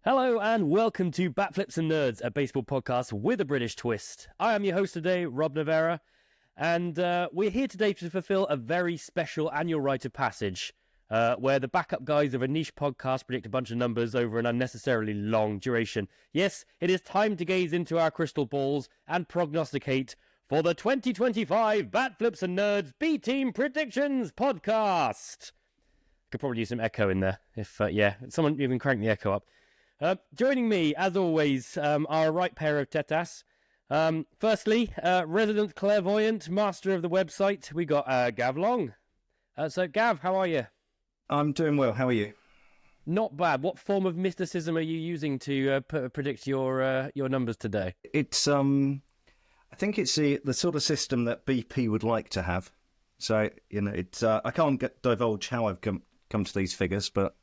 Hello and welcome to Bat Flips and Nerds, a baseball podcast with a British twist. I am your host today, Rob Navarra, and we're here today to fulfill a very special annual rite of passage where the backup guys of a niche podcast predict a bunch of numbers over an unnecessarily long duration. Yes, it is time to gaze into our crystal balls and prognosticate for the 2025 Bat Flips and Nerds B-Team Predictions podcast. Could probably use some echo in there if, someone even crank the echo up. Joining me, as always, are a right pair of tetas. Firstly, resident clairvoyant, master of the website, we got Gav Long. So, Gav, how are you? I'm doing well. How are you? Not bad. What form of mysticism are you using to predict your numbers today? It's I think it's the sort of system that BP would like to have. So it's I can't divulge how I've come to these figures, but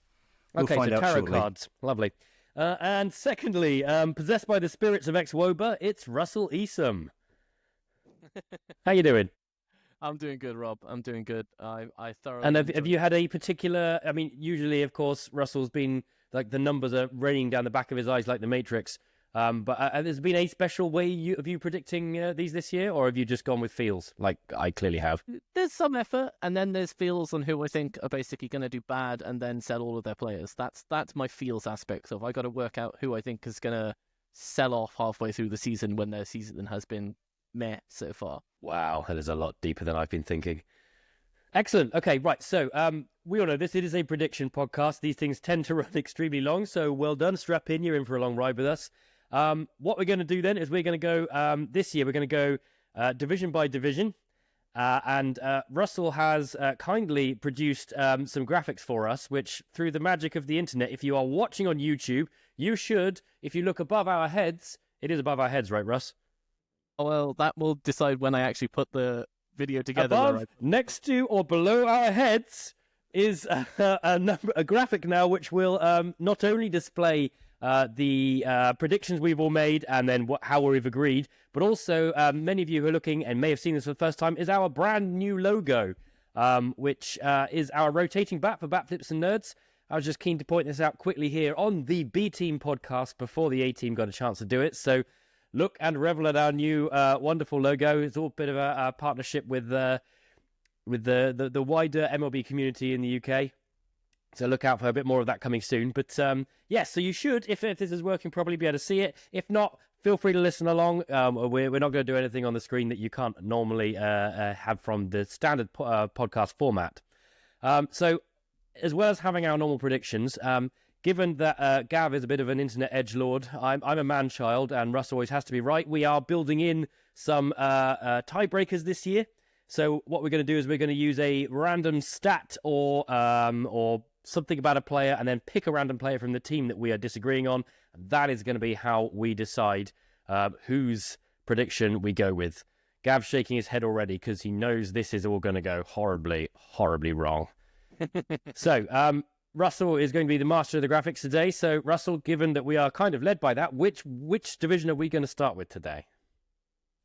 we'll find out shortly. Okay, so tarot cards, lovely. And secondly, possessed by the spirits of ex-Woba, it's Russell Easom. How you doing? I'm doing good, Rob. I'm doing good. I thoroughly. And have you had a particular? I mean, usually, of course, Russell's been like the numbers are raining down the back of his eyes like the Matrix. But has there been a special way of you predicting these this year, or have you just gone with feels like I clearly have? There's some effort, and then there's feels on who I think are basically going to do bad, and then sell all of their players. That's my feels aspect. So I got to work out who I think is going to sell off halfway through the season when their season has been meh so far. Wow, that is a lot deeper than I've been thinking. Excellent. Okay, right. So we all know this. It is a prediction podcast. These things tend to run extremely long. So well done. Strap in. You're in for a long ride with us. What we're going to do then is we're going to go, this year we're going to go division by division, and Russell has kindly produced some graphics for us, which through the magic of the internet, if you are watching on YouTube, you should, if you look above our heads, it is above our heads, right, Russ? Well, that will decide when I actually put the video together. Above, next to, or below our heads is a graphic now, which will not only display the predictions we've all made and then how we've agreed, but also many of you who are looking and may have seen this for the first time is our brand new logo, which is our rotating bat for Bat Flips and Nerds. I was just keen to point this out quickly here on the B-Team podcast before the A-Team got a chance to do it. So look and revel at our new wonderful logo. It's all a bit of a partnership with the wider MLB community in the UK. So look out for a bit more of that coming soon. But yes, so you should, if this is working properly, be able to see it. If not, feel free to listen along. We're not going to do anything on the screen that you can't normally have from the standard podcast format. So as well as having our normal predictions, given that Gav is a bit of an internet edgelord, I'm a man-child and Russ always has to be right, we are building in some tiebreakers this year. So what we're going to do is we're going to use a random stat or something about a player and then pick a random player from the team that we are disagreeing on. That is going to be how we decide whose prediction we go with. Gav's shaking his head already because he knows this is all going to go horribly, horribly wrong. So Russell is going to be the master of the graphics today. So Russell, given that we are kind of led by that, which division are we going to start with today?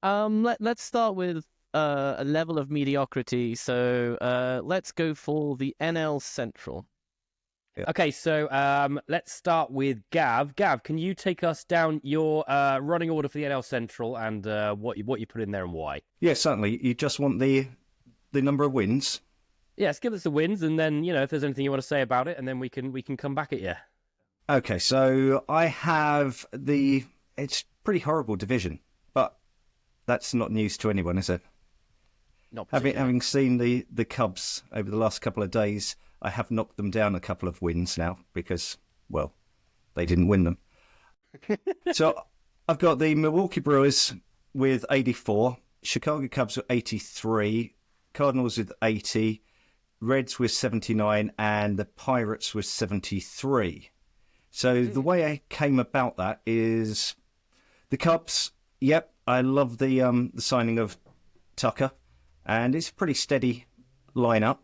Let's start with a level of mediocrity. So let's go for the NL Central. Okay, so let's start with Gav. Gav, can you take us down your running order for the NL Central and what you put in there and why? Yeah, certainly. You just want the number of wins. Yes, give us the wins, and then if there's anything you want to say about it, and then we can come back at you. Okay, so I have it's pretty horrible division, but that's not news to anyone, is it? Not having seen the Cubs over the last couple of days, I have knocked them down a couple of wins now because, well, they didn't win them. So I've got the Milwaukee Brewers with 84, Chicago Cubs with 83, Cardinals with 80, Reds with 79, and the Pirates with 73. So the way I came about that is the Cubs. Yep, I love the signing of Tucker, and it's a pretty steady lineup.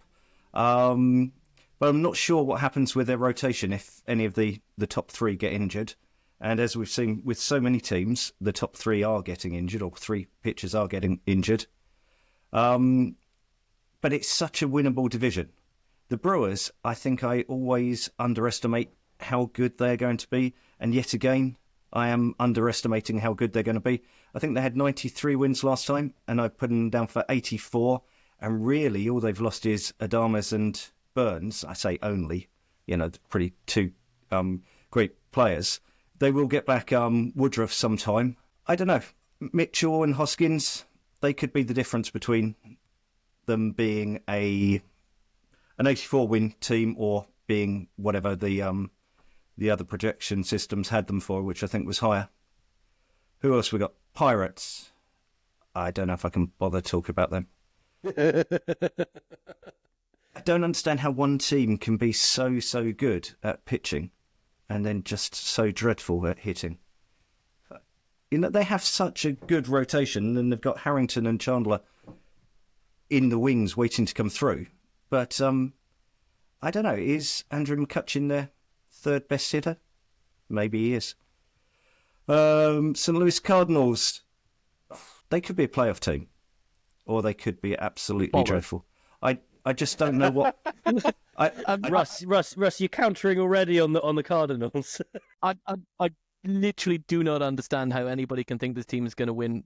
But I'm not sure what happens with their rotation if any of the top three get injured. And as we've seen with so many teams, the top three are getting injured, or three pitchers are getting injured. But it's such a winnable division. The Brewers, I think I always underestimate how good they're going to be. And yet again, I am underestimating how good they're going to be. I think they had 93 wins last time, and I put them down for 84. And really, all they've lost is Adames and Burns. I say only, pretty two great players. They will get back Woodruff sometime. I don't know. Mitchell and Hoskins, they could be the difference between them being an 84-win team or being whatever the other projection systems had them for, which I think was higher. Who else we got? Pirates. I don't know if I can bother to talk about them. I don't understand how one team can be so good at pitching and then just so dreadful at hitting. They have such a good rotation, and they've got Harrington and Chandler in the wings waiting to come through. But I don't know, is Andrew McCutcheon their third best hitter? Maybe he is. St. Louis Cardinals, they could be a playoff team, or they could be absolutely dreadful. I just don't know what. Russ, you're countering already on the Cardinals. I literally do not understand how anybody can think this team is going to win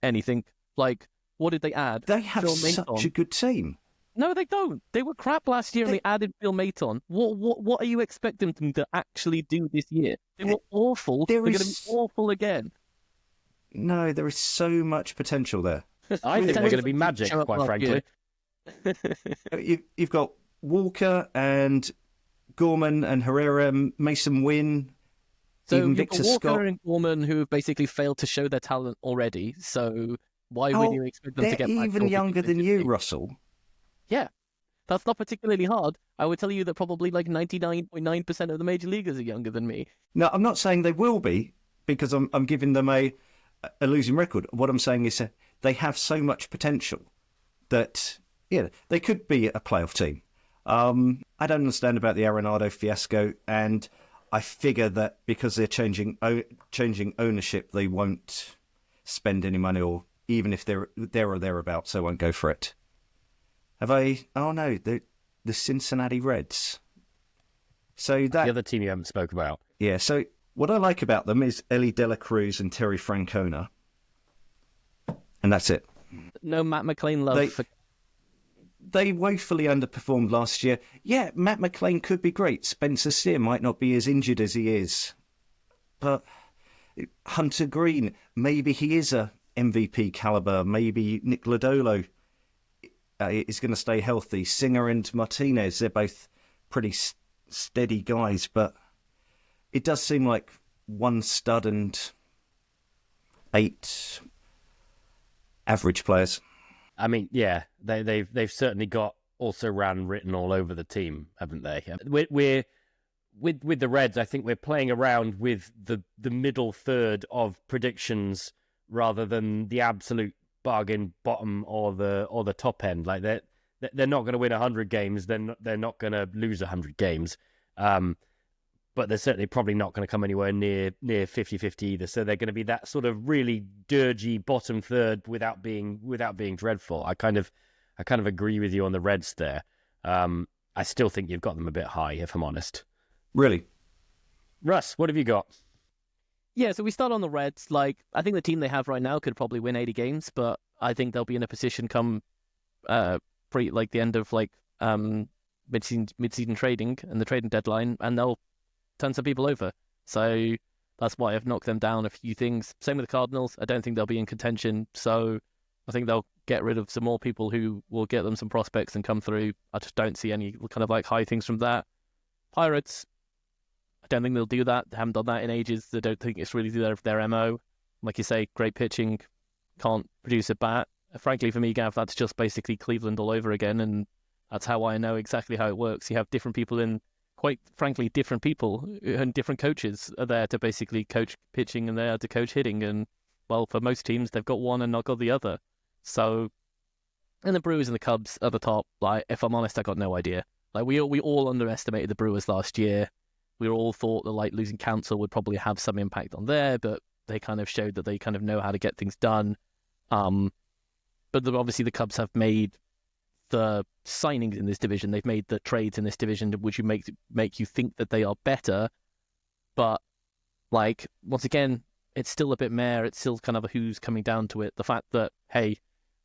anything. Like, what did they add? They have such a good team. No, they don't. They were crap last year, and they added Phil Maton. What are you expecting them to actually do this year? They were awful. They're going to be awful again. No, there is so much potential there. I think they're going to be magic, quite frankly. You've got Walker and Gorman and Herrera, Mason Wynn, so even Victor Walker Scott. and Gorman, who have basically failed to show their talent already. So why would you expect them to get back? They're even younger than you, Russell. Yeah, that's not particularly hard. I would tell you that probably like 99.9% of the major leaguers are younger than me. No, I'm not saying they will be, because I'm giving them a losing record. What I'm saying is they have so much potential that they could be a playoff team. I don't understand about the Arenado fiasco, and I figure that because they're changing ownership, they won't spend any money, or even if they're there or thereabouts, they won't go for it. Have I? Oh no, the Cincinnati Reds. So that the other team you haven't spoke about. Yeah. So what I like about them is Ellie De La Cruz and Terry Francona, and that's it. No Matt McLean love. They woefully underperformed last year. Yeah, Matt McLean could be great. Spencer Steer might not be as injured as he is, but Hunter Green, maybe he is a MVP caliber. Maybe Nick Lodolo is going to stay healthy. Singer and Martinez, they're both pretty steady guys, but it does seem like one stud and 8 average players. I mean, yeah, they've certainly got also ran written all over the team, haven't they? We're with the Reds. I think we're playing around with the middle third of predictions rather than the absolute bargain bottom or the top end. Like they're not going to win 100 games. They're not going to lose 100 games. But they're certainly probably not going to come anywhere near 50-50 either. So they're going to be that sort of really dirgy bottom third without being dreadful. I kind of agree with you on the Reds there. I still think you've got them a bit high, if I'm honest. Really? Russ, what have you got? Yeah, so we start on the Reds. Like, I think the team they have right now could probably win 80 games, but I think they'll be in a position come the end of mid-season trading and the trading deadline, and they'll turn some people over. So that's why I've knocked them down a few things. Same with the Cardinals. I don't think they'll be in contention, so I think they'll get rid of some more people who will get them some prospects and come through. I just don't see any kind of like high things from that. Pirates, I don't think they'll do that. They haven't done that in ages. They don't think it's really their MO. Like you say, great pitching, can't produce a bat. Frankly, for me, Gav, that's just basically Cleveland all over again, and that's how I know exactly how it works. You have different people in, quite frankly, different people and different coaches are there to basically coach pitching and there to coach hitting. And, well, for most teams, they've got one and not got the other. So, and the Brewers and the Cubs at the top, like, if I'm honest, I got no idea. Like, we all underestimated the Brewers last year. We all thought that, like, losing Counsell would probably have some impact on there, but they kind of showed that they kind of know how to get things done. But obviously the Cubs have made the signings in this division. They've made the trades in this division, which you make you think that they are better. But like once again, it's still a bit meh. It's still kind of a who's coming down to it. The fact that hey,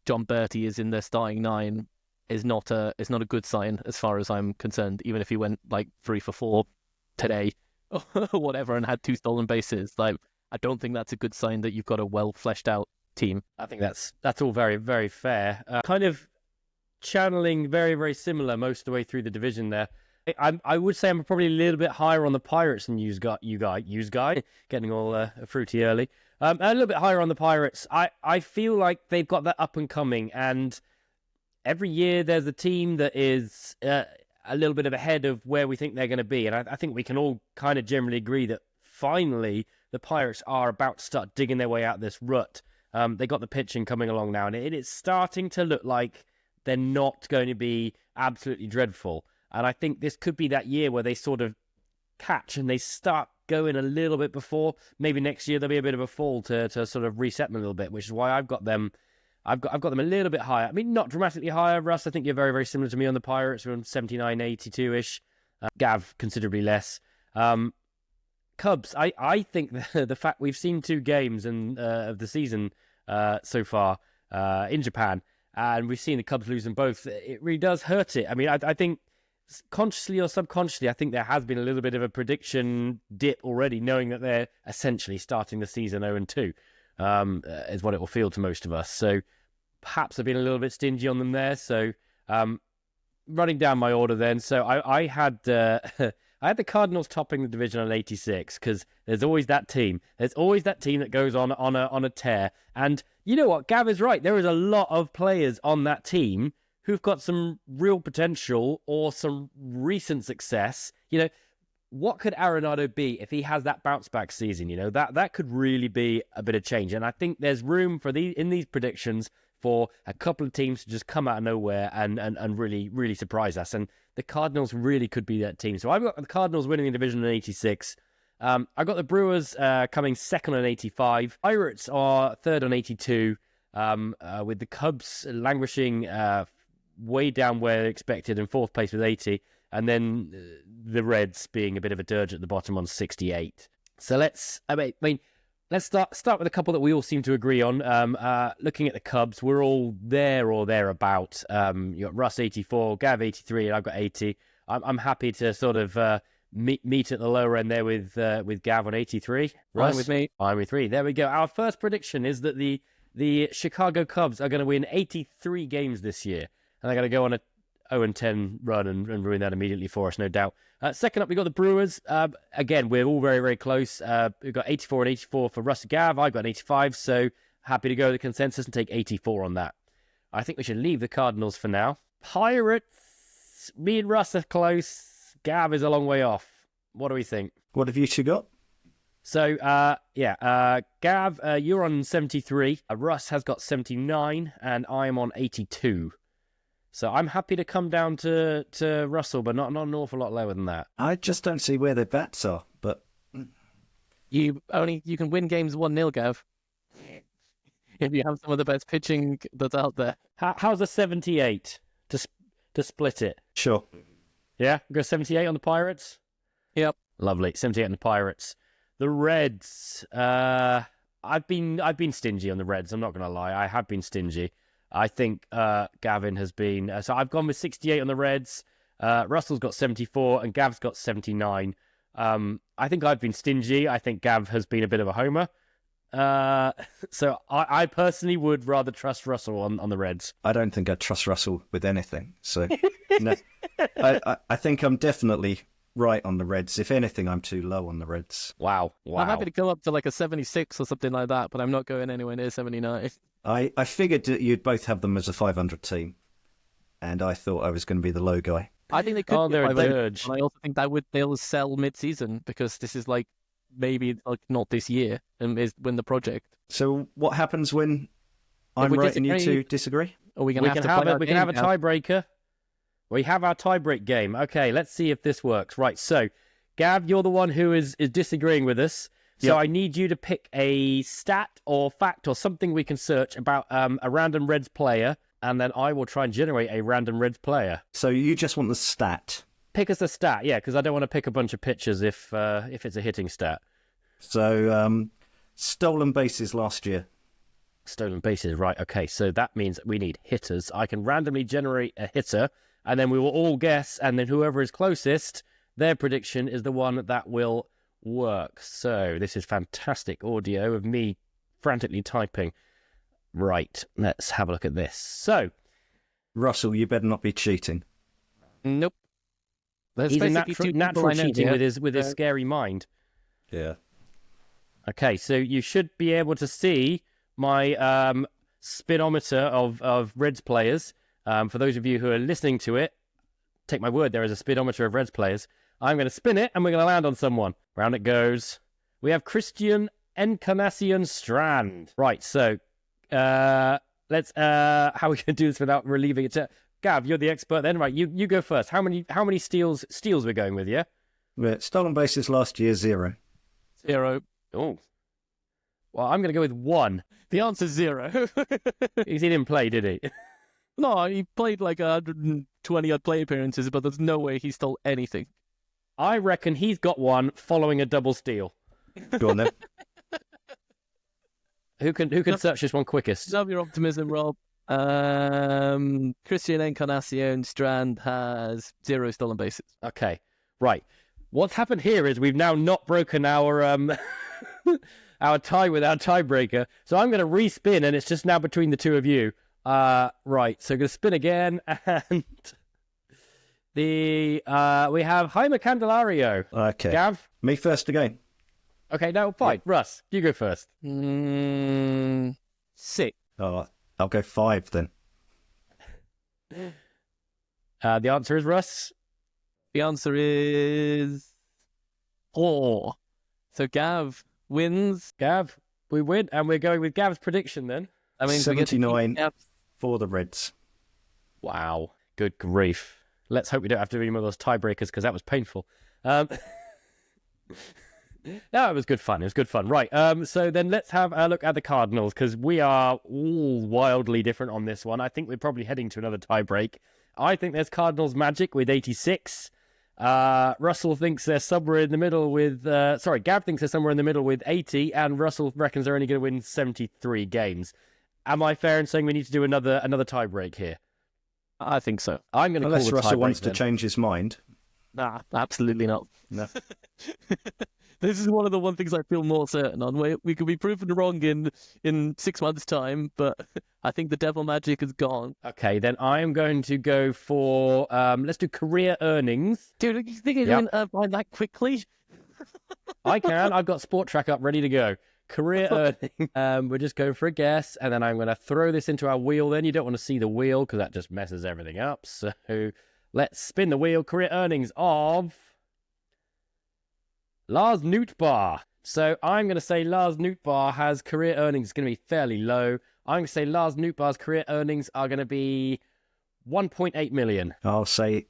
John Bertie is in their starting 9 is not a good sign as far as I'm concerned. Even if he went like 3 for 4 today or whatever and had 2 stolen bases, like I don't think that's a good sign that you've got a well fleshed out team. I think that's all very, very fair. Kind of channeling very, very similar most of the way through the division there. I would say I'm probably a little bit higher on the Pirates than you guy, getting all fruity early. A little bit higher on the Pirates. I feel like they've got that up and coming, and every year there's a team that is a little bit of ahead of where we think they're going to be, and I think we can all kind of generally agree that finally the Pirates are about to start digging their way out of this rut. They got the pitching coming along now, and it's starting to look like they're not going to be absolutely dreadful. And I think this could be that year where they sort of catch and they start going a little bit before. Maybe next year there'll be a bit of a fall to sort of reset them a little bit, which is why I've got them a little bit higher. I mean, not dramatically higher, Russ. I think you're very, very similar to me on the Pirates. We're on 79, 82-ish. Gav, considerably less. Cubs, I think the fact we've seen 2 games of the season so far in Japan, and we've seen the Cubs lose them both, it really does hurt it. I mean, I think consciously or subconsciously, I think there has been a little bit of a prediction dip already, knowing that they're essentially starting the season 0-2, is what it will feel to most of us. So perhaps I've been a little bit stingy on them there. So running down my order then, so I had I had the Cardinals topping the division on 86 because there's always that team. There's always that team that goes on a tear. And you know what? Gav is right. There is a lot of players on that team who've got some real potential or some recent success. You know, what could Arenado be if he has that bounce back season? You know, that could really be a bit of change. And I think there's room for in these predictions for a couple of teams to just come out of nowhere and really, really surprise us. And the Cardinals really could be that team. So I've got the Cardinals winning the division in 86. I've got the Brewers coming second on 85. Pirates are third on 82, with the Cubs languishing way down where expected in 4th place with 80. And then the Reds being a bit of a dirge at the bottom on 68. So let's start with a couple that we all seem to agree on. Looking at the Cubs, we're all there or thereabout. You got Russ 84, Gav 83, and I've got 80. I'm happy to sort of meet at the lower end there with Gav on 83. Russ, Fine with me. Fine with 3. There we go. Our first prediction is that the Chicago Cubs are going to win 83 games this year, and they're going to go on a 0-10 run and ruin that immediately for us, no doubt. Second up, we got the Brewers. Again, we're all very, very close. We've got 84 and 84 for Russ and Gav. I've got an 85, so happy to go with the consensus and take 84 on that. I think we should leave the Cardinals for now. Pirates, me and Russ are close. Gav is a long way off. What do we think? What have you 2 got? So, Gav, you're on 73. Russ has got 79, and I am on 82. So I'm happy to come down to Russell, but not an awful lot lower than that. I just don't see where their bats are, but You can win games 1-0, Gav. If you have some of the best pitching that's out there. How's a 78 to split it? sure. Yeah, go 78 on the Pirates. Yep. Lovely, 78 on the Pirates. The Reds. I've been stingy on the Reds. I'm not going to lie. I have been stingy. I think Gavin has been... so I've gone with 68 on the Reds. Russell's got 74 and Gav's got 79. I think I've been stingy. I think Gav has been a bit of a homer. So I personally would rather trust Russell on the Reds. I don't think I'd trust Russell with anything. So no, I think I'm definitely right on the Reds. If anything, I'm too low on the Reds. Wow. I'm happy to go up to like a 76 or something like that, but I'm not going anywhere near 79. I figured that you'd both have them as a 500 team, and I thought I was going to be the low guy. I think they could. Oh, they're a dirge. And I also think they'll sell mid-season because this is like maybe like not this year and is win the project. So what happens when I'm we right and you disagree- 2 disagree? Or we can We have can to have play it. our We can game have a now. tiebreaker. We have our tiebreak game. Okay, let's see if this works. Right, so Gav, you're the one who is disagreeing with us. So Yep. I need you to pick a stat or fact or something we can search about a random Reds player and then I will try and generate a random Reds player. So you just want the stat. Pick us a stat, yeah, because I don't want to pick a bunch of pitchers if it's a hitting stat. So stolen bases last year. Stolen bases, right? Okay, so that means we need hitters. I can randomly generate a hitter, and then we will all guess, and then whoever is closest, their prediction is the one that will work. So this is fantastic audio of me frantically typing. Right, let's have a look at this. So, Russell, you better not be cheating. Nope. There's he's a basically two people natural I know cheating here. with his scary mind. Yeah. Okay, so you should be able to see my spinometer of Reds players. For those of you who are listening to it, take my word, there is a speedometer of Reds players. I'm going to spin it, and we're going to land on someone. Round it goes. We have Christian Encarnacion Strand. Right, so let's how are we going to do this without relieving it to Gav? You're the expert then, right? You go first. How many steals we're going with? Yeah. Stolen bases last year 0. 0. Oh. Well, I'm going to go with 1. The answer's 0. He didn't play, did he? No, he played like 120 odd play appearances, but there's no way he stole anything. I reckon he's got 1 following a double steal. Go on then. Who can search this one quickest? Love your optimism, Rob. Christian Encarnacion Strand has 0 stolen bases. Okay, right. What's happened here is we've now not broken our our tie with our tiebreaker. So I'm going to respin, and it's just now between the two of you. Right. So I'm going to spin again, and we have Jaime Candelario. Okay. Gav. Me first again. Okay, no, fine. Yeah. Russ, you go first. 6. Oh, I'll go 5 then. The answer is Russ. The answer is 4. So Gav wins. Gav, we win, and we're going with Gav's prediction then. I mean, 79 for the Reds. Wow, good grief. Let's hope we don't have to do any more of those tiebreakers because that was painful. No, it was good fun. It was good fun. Right. So then let's have a look at the Cardinals because we are all wildly different on this one. I think we're probably heading to another tiebreak. I think there's Cardinals magic with 86. Russell thinks they're somewhere in the middle with... Gav thinks they're somewhere in the middle with 80, and Russell reckons they're only going to win 73 games. Am I fair in saying we need to do another tiebreak here? I think so. I'm going to call Unless the Russell wants then. to change his mind. Nah, absolutely not. No. This is one of the one things I feel more certain on. We could be proven wrong in 6 months' time, but I think the devil magic is gone. Okay, then I am going to go for let's do career earnings. Dude, you think you're going to find that quickly? I can. I've got Sport Track up ready to go. Career earnings. We're just going for a guess, and then I'm going to throw this into our wheel. Then you don't want to see the wheel because that just messes everything up. So let's spin the wheel. Career earnings of Lars Nootbaar. So I'm going to say Lars Nootbaar has career earnings going to be fairly low. I'm going to say Lars Nootbaar's career earnings are going to be 1.8 million. I'll say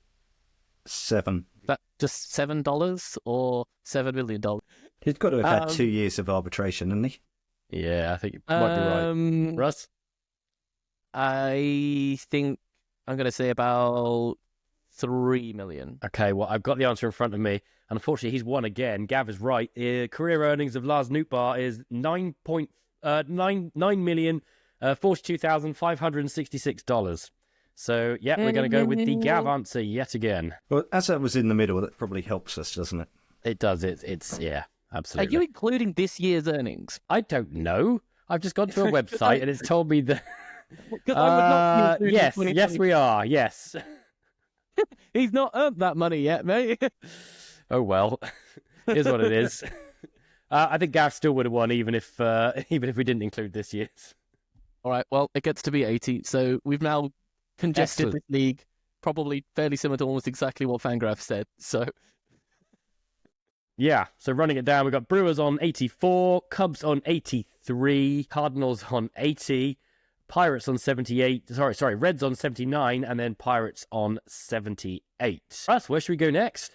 7. That just $7 or $7 million? He's got to have had 2 years of arbitration, hasn't he? Yeah, I think you might be right. Russ? I think I'm going to say about 3 million. Okay, well, I've got the answer in front of me. And unfortunately, he's won again. Gav is right. Career earnings of Lars Nootbaar is $9,042,566. So, yeah, we're going to go with the Gav answer yet again. Well, as that was in the middle, that probably helps us, doesn't it? It does. It's yeah, absolutely. Are you including this year's earnings? I don't know. I've just gone to a website and it's told me that. Because I would not be yes, we are. Yes. He's not earned that money yet, mate. Oh well, here's what it is. I think Gav still would have won even if we didn't include this year's. All right, well, it gets to be 80, so we've now congested this league, probably fairly similar to almost exactly what Fangraph said. So, yeah. So running it down, we've got Brewers on 84, Cubs on 83, Cardinals on 80. Pirates on 78. Sorry, Reds on 79, and then Pirates on 78. Russ, where should we go next?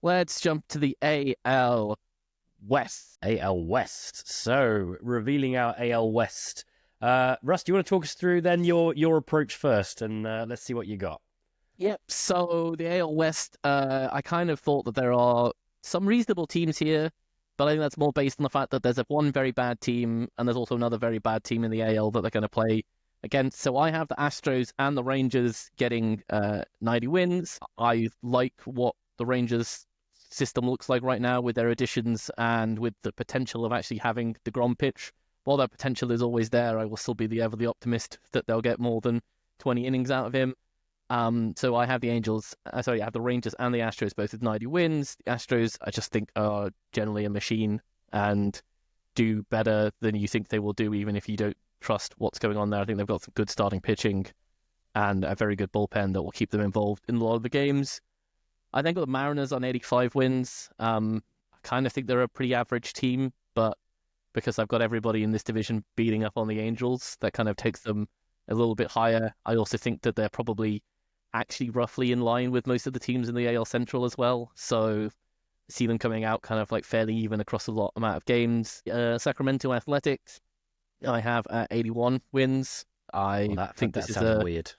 Let's jump to the AL West. AL West. So, revealing our AL West Russ, do you want to talk us through then your approach first, and let's see what you got. Yep. So the AL West, I kind of thought that there are some reasonable teams here, but I think that's more based on the fact that there's one very bad team and there's also another very bad team in the AL that they're going to play against. So I have the Astros and the Rangers getting 90 wins. I like what the Rangers system looks like right now with their additions and with the potential of actually having DeGrom pitch. While that potential is always there, I will still be ever the optimist that they'll get more than 20 innings out of him. So I have the I have the Rangers and the Astros both with 90 wins. The Astros, I just think, are generally a machine and do better than you think they will do, even if you don't trust what's going on there. I think they've got some good starting pitching and a very good bullpen that will keep them involved in a lot of the games. I think the Mariners on 85 wins. I kind of think they're a pretty average team, but because I've got everybody in this division beating up on the Angels, that kind of takes them a little bit higher. I also think that they're probably actually roughly in line with most of the teams in the AL Central as well. So see them coming out kind of like fairly even across a lot amount of games. Sacramento Athletics, I have 81 wins. I think this is weird.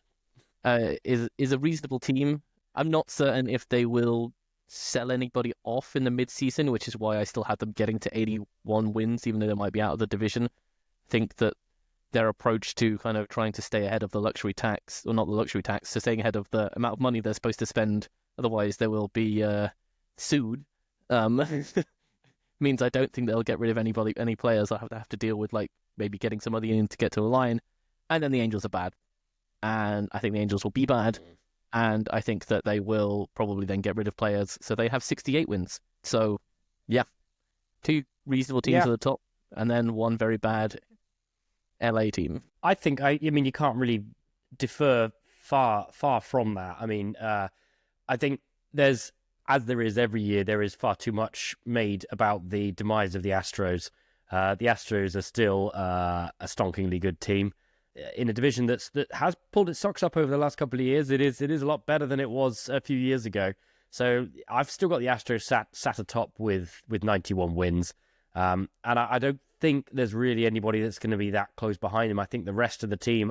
Is a reasonable team. I'm not certain if they will sell anybody off in the mid-season, which is why I still had them getting to 81 wins, even though they might be out of the division. I think that their approach to kind of trying to stay ahead of the luxury tax, or not the luxury tax, so staying ahead of the amount of money they're supposed to spend, otherwise they will be sued, means I don't think they'll get rid of any players. I have to deal with like maybe getting somebody in to get to a line, and then the Angels are bad, and I think the Angels will be bad, and I think that they will probably then get rid of players, so they have 68 wins. So, yeah, 2 reasonable teams at the top, and then 1 very bad LA team. I think I mean you can't really defer far from that. I mean, I think there's, as there is every year, there is far too much made about the demise of the Astros. The Astros are still a stonkingly good team in a division that has pulled its socks up over the last couple of years. It is a lot better than it was a few years ago. So I've still got the Astros sat atop with 91 wins, and I don't think there's really anybody that's going to be that close behind him. I think the rest of the division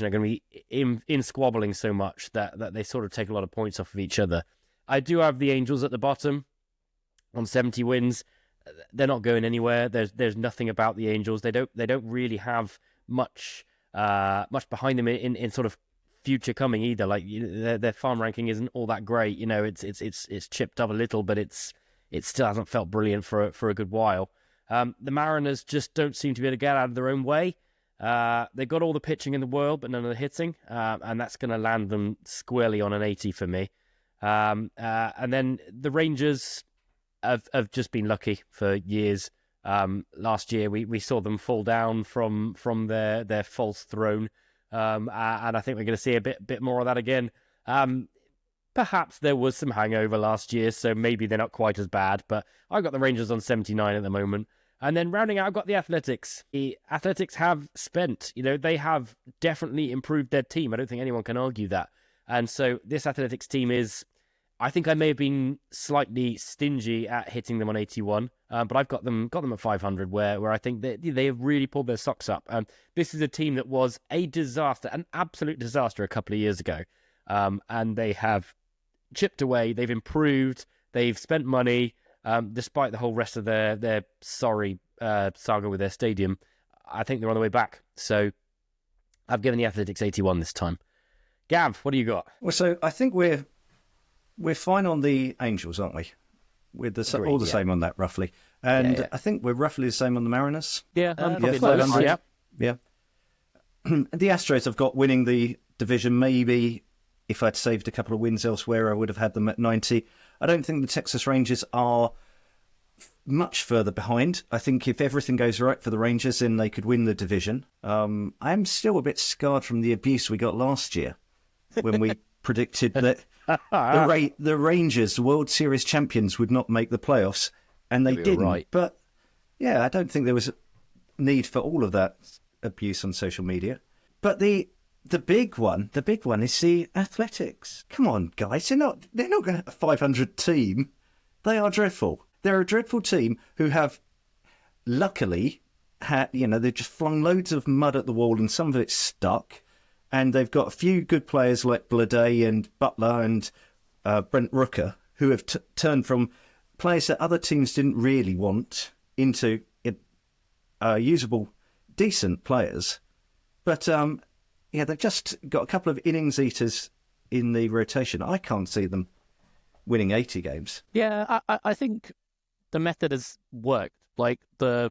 are going to be in squabbling so much that they sort of take a lot of points off of each other. I do have the Angels at the bottom on 70 wins. They're not going anywhere. There's nothing about the Angels. They don't really have much behind them in sort of future coming either. Like their farm ranking isn't all that great. It's chipped up a little, but it still hasn't felt brilliant for a good while. The Mariners just don't seem to be able to get out of their own way. They've got all the pitching in the world, but none of the hitting, and that's going to land them squarely on an 80 for me. And then the Rangers have just been lucky for years. Last year, we saw them fall down from their false throne, and I think we're going to see a bit more of that again. Perhaps there was some hangover last year, so maybe they're not quite as bad, but I've got the Rangers on 79 at the moment. And then rounding out, I've got the Athletics. The Athletics have spent, they have definitely improved their team. I don't think anyone can argue that. And so this Athletics team I think I may have been slightly stingy at hitting them on 81, but I've got them at 500, where I think they have really pulled their socks up. This is a team that was a disaster, an absolute disaster a couple of years ago. And they have chipped away, they've improved, they've spent money, despite the whole rest of their sorry saga with their stadium. I think they're on the way back. So I've given the Athletics 81 this time. Gav, what do you got? Well, so I think we're fine on the Angels, aren't we? We're all the same on that, roughly. And yeah. I think we're roughly the same on the Mariners. Yeah, probably 500. Yeah. The Astros have got winning the division. Maybe if I'd saved a couple of wins elsewhere, I would have had them at 90. I don't think the Texas Rangers are much further behind. I think if everything goes right for the Rangers, then they could win the division. I'm still a bit scarred from the abuse we got last year when we predicted that the Rangers, World Series champions, would not make the playoffs, and they didn't. Right. But yeah, I don't think there was a need for all of that abuse on social media. But the big one is the Athletics. Come on, guys, they're not going to have a 500 team. They are dreadful. They're a dreadful team who have, luckily, they've just flung loads of mud at the wall and some of it's stuck. And they've got a few good players like Blade and Butler and Brent Rooker who have turned from players that other teams didn't really want into usable, decent players. But, they've just got a couple of innings eaters in the rotation. I can't see them winning 80 games. Yeah, I think the method has worked. Like, the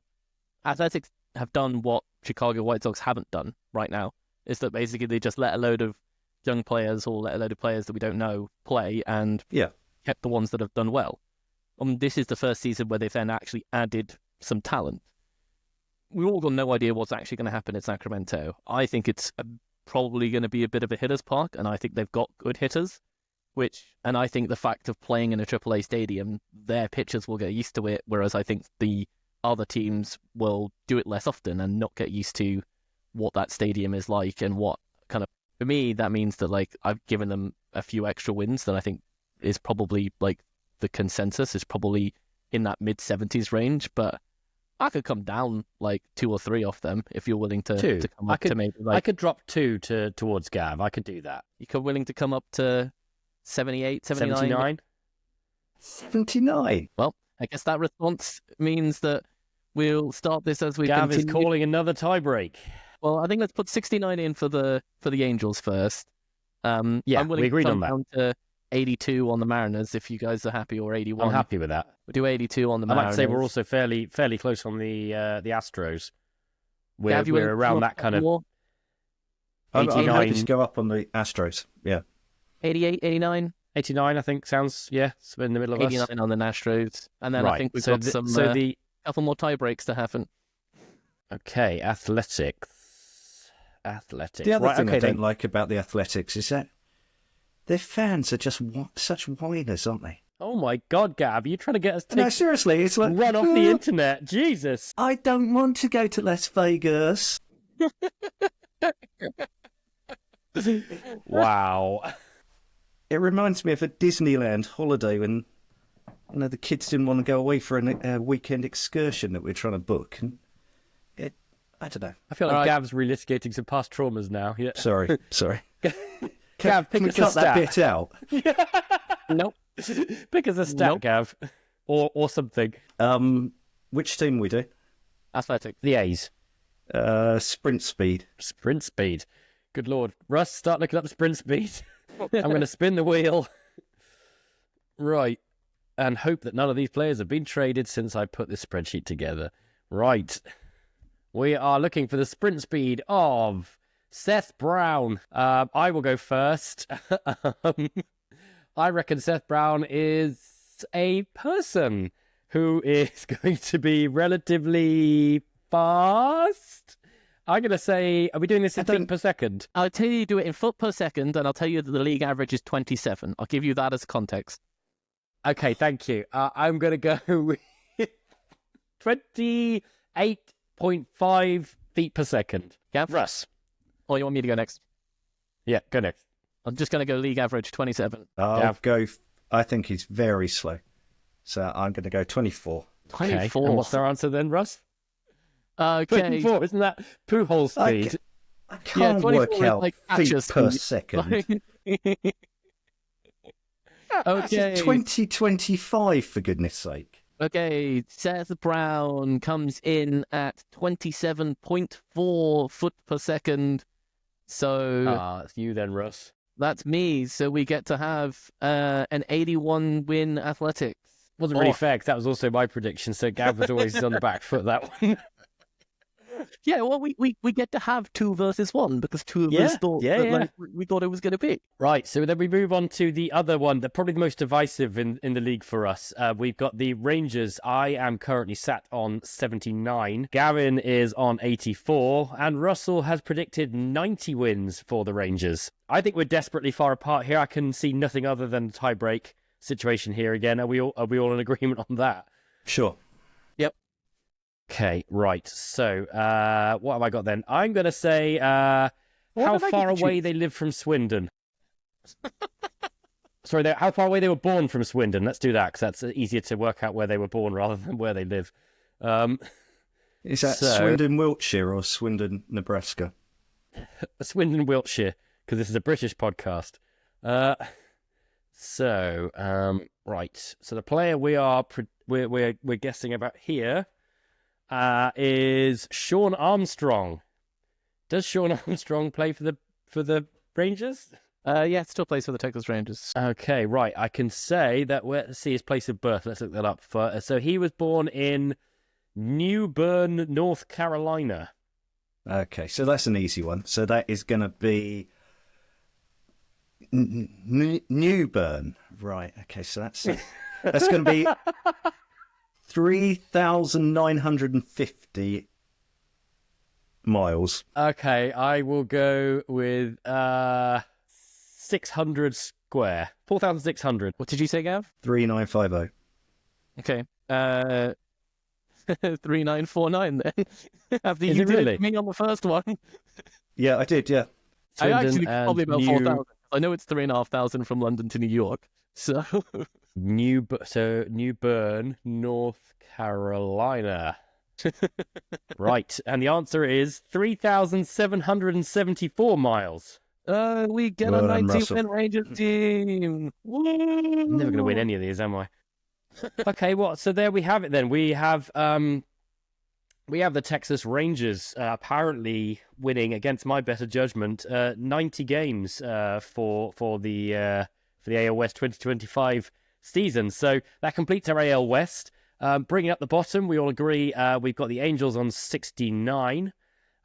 Athletics have done what Chicago White Sox haven't done right now, is that basically they just let a load of young players or let a load of players that we don't know play and kept the ones that have done well. This is the first season where they've then actually added some talent. We've all got no idea what's actually going to happen in Sacramento. I think it's probably going to be a bit of a hitter's park, and I think they've got good hitters. And I think the fact of playing in a AAA stadium, their pitchers will get used to it, whereas I think the other teams will do it less often and not get used to what that stadium is like and what kind of... For me, that means that like I've given them a few extra wins that I think is probably like the consensus is probably in that mid-70s range, but I could come down like 2 or 3 off them if you're willing to come up to maybe like... I could drop 2 towards Gav. I could do that. You're willing to come up to 78, 79? 79? 79? Well, I guess that response means that we'll start this as we Gav continue. is calling another tiebreak. Well, I think let's put 69 in for the Angels first. I'm willing we agreed to on come that. down to 82 on the Mariners if you guys are happy, or 81. I'm happy with that. We'll do 82 on the I'd Mariners. like to say we're also fairly close on the Astros. Gav, We're around that kind of more? I'm 89. happy to go up on the Astros. Yeah. 88, 89? 89, I think, sounds, it's in the middle of 89 us. on the Astros. And then I think we've got some couple more tie breaks to happen. Okay, Athletics. The other thing I don't like about the Athletics is that their fans are just such whiners, aren't they? Oh my God, Gab, you're trying to get us to No, seriously, it's like... run off the internet. Jesus. I don't want to go to Las Vegas. Wow. It reminds me of a Disneyland holiday when the kids didn't want to go away for a weekend excursion that we're trying to book. And I don't know. I feel like Gav's relitigating some past traumas now. Yeah. Sorry. Gav, pick Can we us a cut stat. that bit out? Nope. Pick us a stat, Nope. Gav. Or something. Which team we do? Athletic. The A's. Sprint speed. Sprint speed. Good Lord. Russ, start looking up sprint speed. I'm going to spin the wheel. Right. And hope that none of these players have been traded since I put this spreadsheet together. Right. We are looking for the sprint speed of Seth Brown. I will go first. I reckon Seth Brown is a person who is going to be relatively fast. I'm going to say, are we doing this in feet per second? I'll tell you to do it in foot per second, and I'll tell you that the league average is 27. I'll give you that as context. Okay, thank you. I'm going to go with 28.5 feet per second. Gav? Russ. Or you want me to go next? Yeah, go next. I'm just going to go league average 27. I think he's very slow. So I'm going to go 24. 24. Okay. And what's our answer then, Russ? Okay. 24, isn't that Pujols speed? I can't work out like feet per speed. second. Okay. 2025, for goodness sake. Okay, Seth Brown comes in at 27.4 foot per second. So That's you then, Russ. that's me. So we get to have an 81 win Athletics. Wasn't really fair, 'cause that was also my prediction, so Gav was always on the back foot that one. Yeah, well, we get to have 2 versus 1 because 2 of us thought like, we thought it was going to be. Right, so then we move on to the other one, probably the most divisive in the league for us. We've got the Rangers. I am currently sat on 79. Gavin is on 84. And Russell has predicted 90 wins for the Rangers. I think we're desperately far apart here. I can see nothing other than a tie-break situation here again. Are we all in agreement on that? Sure. Okay, right. So, what have I got then? I'm going to say how far away they live from Swindon. Sorry, how far away they were born from Swindon. Let's do that, because that's easier to work out where they were born rather than where they live. Is that So- Swindon, Wiltshire, or Swindon, Nebraska? Swindon, Wiltshire, because this is a British podcast. Right. So the player we're guessing about here is Sean Armstrong. Does Sean Armstrong play for the Rangers? Yeah, it still plays for the Texas Rangers. Okay, right. I can say that. Let's see his place of birth. Let's look that up. So he was born in New Bern, North Carolina. Okay, so that's an easy one. So that is going to be Newburn. Right, okay, so that's going to be 3,950 miles. Okay, I will go with 600 square. 4,600. What did you say, Gav? 3,950. Okay. 3949 then. After Is you it did really? it to me on the first one. Yeah, I did, yeah. I actually Swindon and probably about New- 4,000. I know it's 3,500 from London to New York. So New Bern, North Carolina. Right, and the answer is 3,774 miles. we get Well a done, 90-win Rangers team. I'm never going to win any of these, am I? Okay, well, so there we have it then. We have the Texas Rangers apparently winning against my better judgment 90 games for the AL West 2025 season. So that completes our AL West. Bringing up the bottom, we all agree we've got the Angels on 69.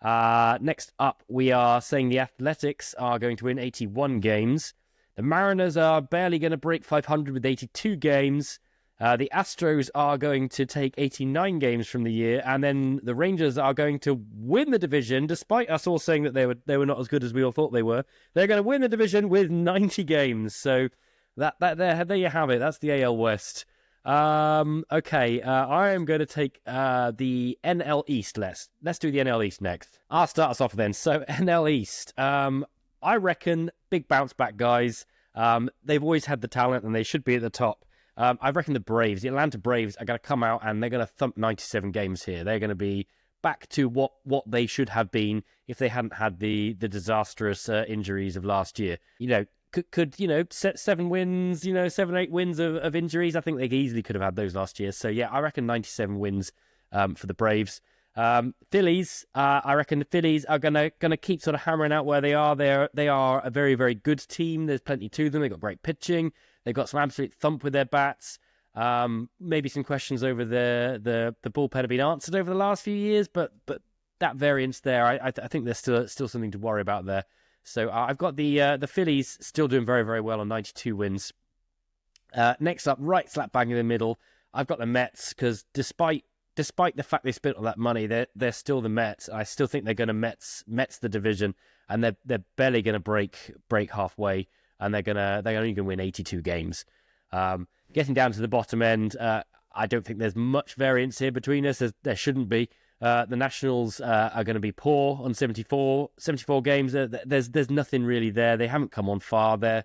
Next up, we are saying the Athletics are going to win 81 games. The Mariners are barely going to break 500 with 82 games. The Astros are going to take 89 games from the year, and then the Rangers are going to win the division, despite us all saying that they were not as good as we all thought they were. They're going to win the division with 90 games. So there you have it. That's the AL West. Okay, I am going to take the NL East. Let's do the NL East next. I'll start us off then. So NL East. I reckon big bounce back guys. They've always had the talent, and they should be at the top. I reckon the Atlanta Braves, are going to come out and they're going to thump 97 games here. They're going to be back to what they should have been if they hadn't had the disastrous injuries of last year. Could set 7 wins, 7-8 wins of injuries. I think they easily could have had those last year. So yeah, I reckon 97 wins for the Braves. Phillies, I reckon the Phillies are gonna keep sort of hammering out where they are. They are a very, very good team. There's plenty to them. They've got great pitching. They've got some absolute thump with their bats. Maybe some questions over the bullpen have been answered over the last few years, but that variance there, I think there's still something to worry about there. So I've got the Phillies still doing very, very well on 92 wins. Next up, right slap bang in the middle, I've got the Mets, because despite the fact they spent all that money, they're still the Mets. I still think they're going to Mets the division, and they're barely going to break halfway, and they're only going to win 82 games. Getting down to the bottom end, I don't think there's much variance here between us. There shouldn't be. The Nationals are going to be poor on 74 games. There's nothing really there. They haven't come on far. Their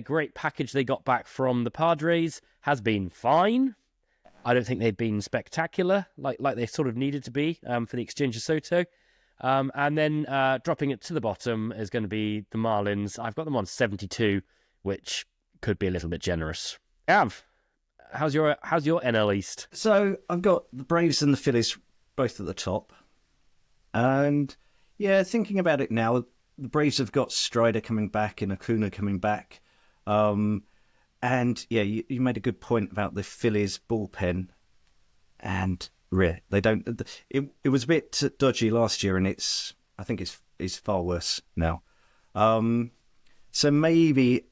great package they got back from the Padres has been fine. I don't think they've been spectacular like they sort of needed to be for the exchange of Soto. And then dropping it to the bottom is going to be the Marlins. I've got them on 72, which could be a little bit generous. Gav, how's your NL East? So I've got the Braves and the Phillies both at the top. And yeah, thinking about it now, the Braves have got Strider coming back and Acuna coming back. And yeah, you made a good point about the Phillies bullpen. And they don't. It was a bit dodgy last year, and I think it's far worse now. So maybe,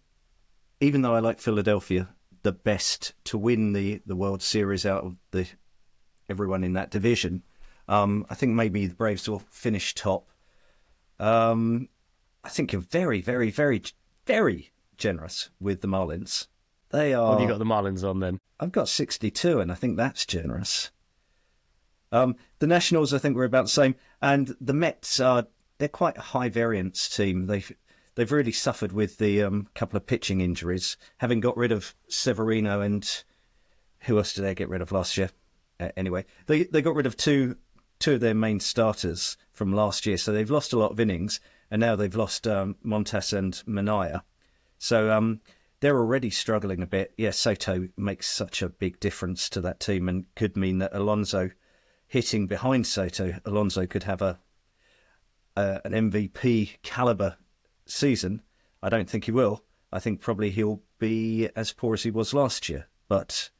even though I like Philadelphia the best to win the World Series out of everyone in that division, I think maybe the Braves will finish top. I think you're very, very, very, very generous with the Marlins. They are. What have you got the Marlins on then? I've got 62, and I think that's generous. The Nationals, I think, we're about the same, and the Mets they're quite a high variance team. They've really suffered with the couple of pitching injuries, having got rid of Severino and who else did they get rid of last year? Anyway, they got rid of two two of their main starters from last year. So they've lost a lot of innings, and now they've lost Montes and Minaya. So they're already struggling a bit. Yeah, Soto makes such a big difference to that team and could mean that Alonso hitting behind Soto, Alonso could have an MVP caliber season. I don't think he will. I think probably he'll be as poor as he was last year. But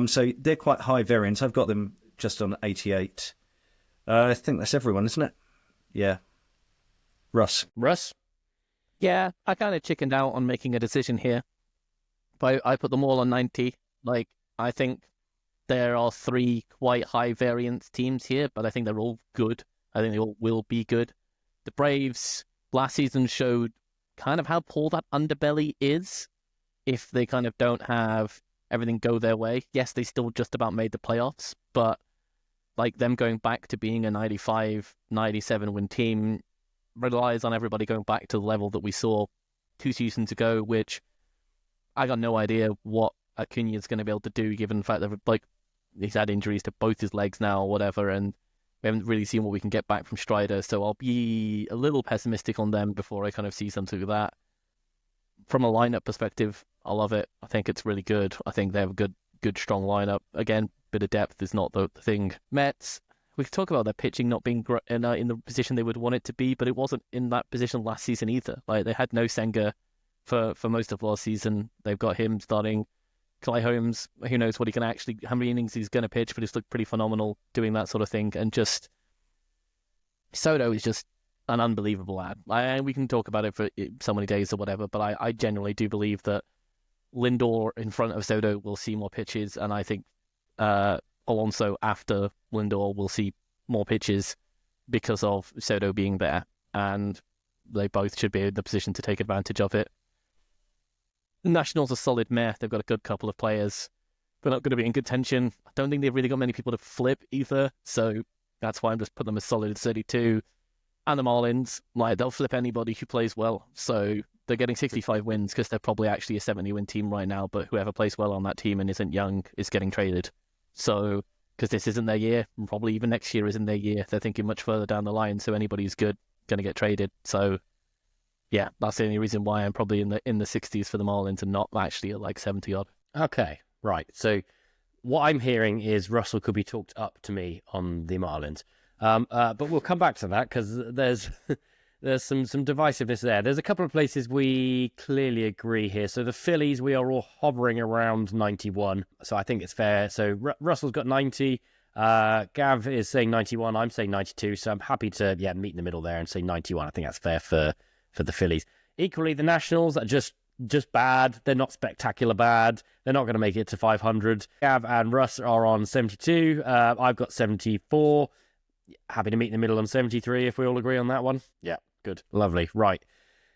so they're quite high variance. I've got them just on 88. I think that's everyone, isn't it? Yeah. Russ? Yeah, I kind of chickened out on making a decision here, but I put them all on 90. Like, I think there are three quite high variance teams here, but I think they're all good. I think they all will be good. The Braves last season showed kind of how poor that underbelly is if they kind of don't have everything go their way. Yes, they still just about made the playoffs, but like them going back to being a 95, 97 win team relies on everybody going back to the level that we saw 2 seasons ago, which I got no idea what Acuna is going to be able to do, given the fact that like he's had injuries to both his legs now or whatever, and we haven't really seen what we can get back from Strider. So I'll be a little pessimistic on them before I kind of see something like that. From a lineup perspective, I love it. I think it's really good. I think they have a good strong lineup. Again, bit of depth is not the thing. Mets, we could talk about their pitching not being in the position they would want it to be, but it wasn't in that position last season either. Like, they had no Senga for most of last season. They've got him starting. Clay Holmes, who knows what he can actually, how many innings he's going to pitch, but he's looked pretty phenomenal doing that sort of thing. And just Soto is just an unbelievable ad. We can talk about it for so many days or whatever, but I genuinely do believe that Lindor in front of Soto will see more pitches, and I think Alonso after Lindor will see more pitches because of Soto being there, and they both should be in the position to take advantage of it. The Nationals are solid meh. They've got a good couple of players. They're not going to be in good tension. I don't think they've really got many people to flip either, so that's why I'm just putting them as solid as 32. And the Marlins, like, they'll flip anybody who plays well, so they're getting 65 wins because they're probably actually a 70-win team right now, but whoever plays well on that team and isn't young is getting traded. So, because this isn't their year, and probably even next year isn't their year, they're thinking much further down the line, so anybody who's good going to get traded. So, yeah, that's the only reason why I'm probably in the 60s for the Marlins and not actually at like 70-odd. Okay, right. So what I'm hearing is Russell could be talked up to me on the Marlins. But we'll come back to that because there's some divisiveness there. There's a couple of places we clearly agree here. So the Phillies, we are all hovering around 91. So I think it's fair. So Russell's got 90. Gav is saying 91. I'm saying 92. So I'm happy to meet in the middle there and say 91. I think that's fair for the Phillies. Equally, the Nationals are just bad. They're not spectacular bad. They're not going to make it to 500. Gav and Russ are on 72. I've got 74. Happy to meet in the middle on 73 if we all agree on that one. Yeah, good. Lovely. Right.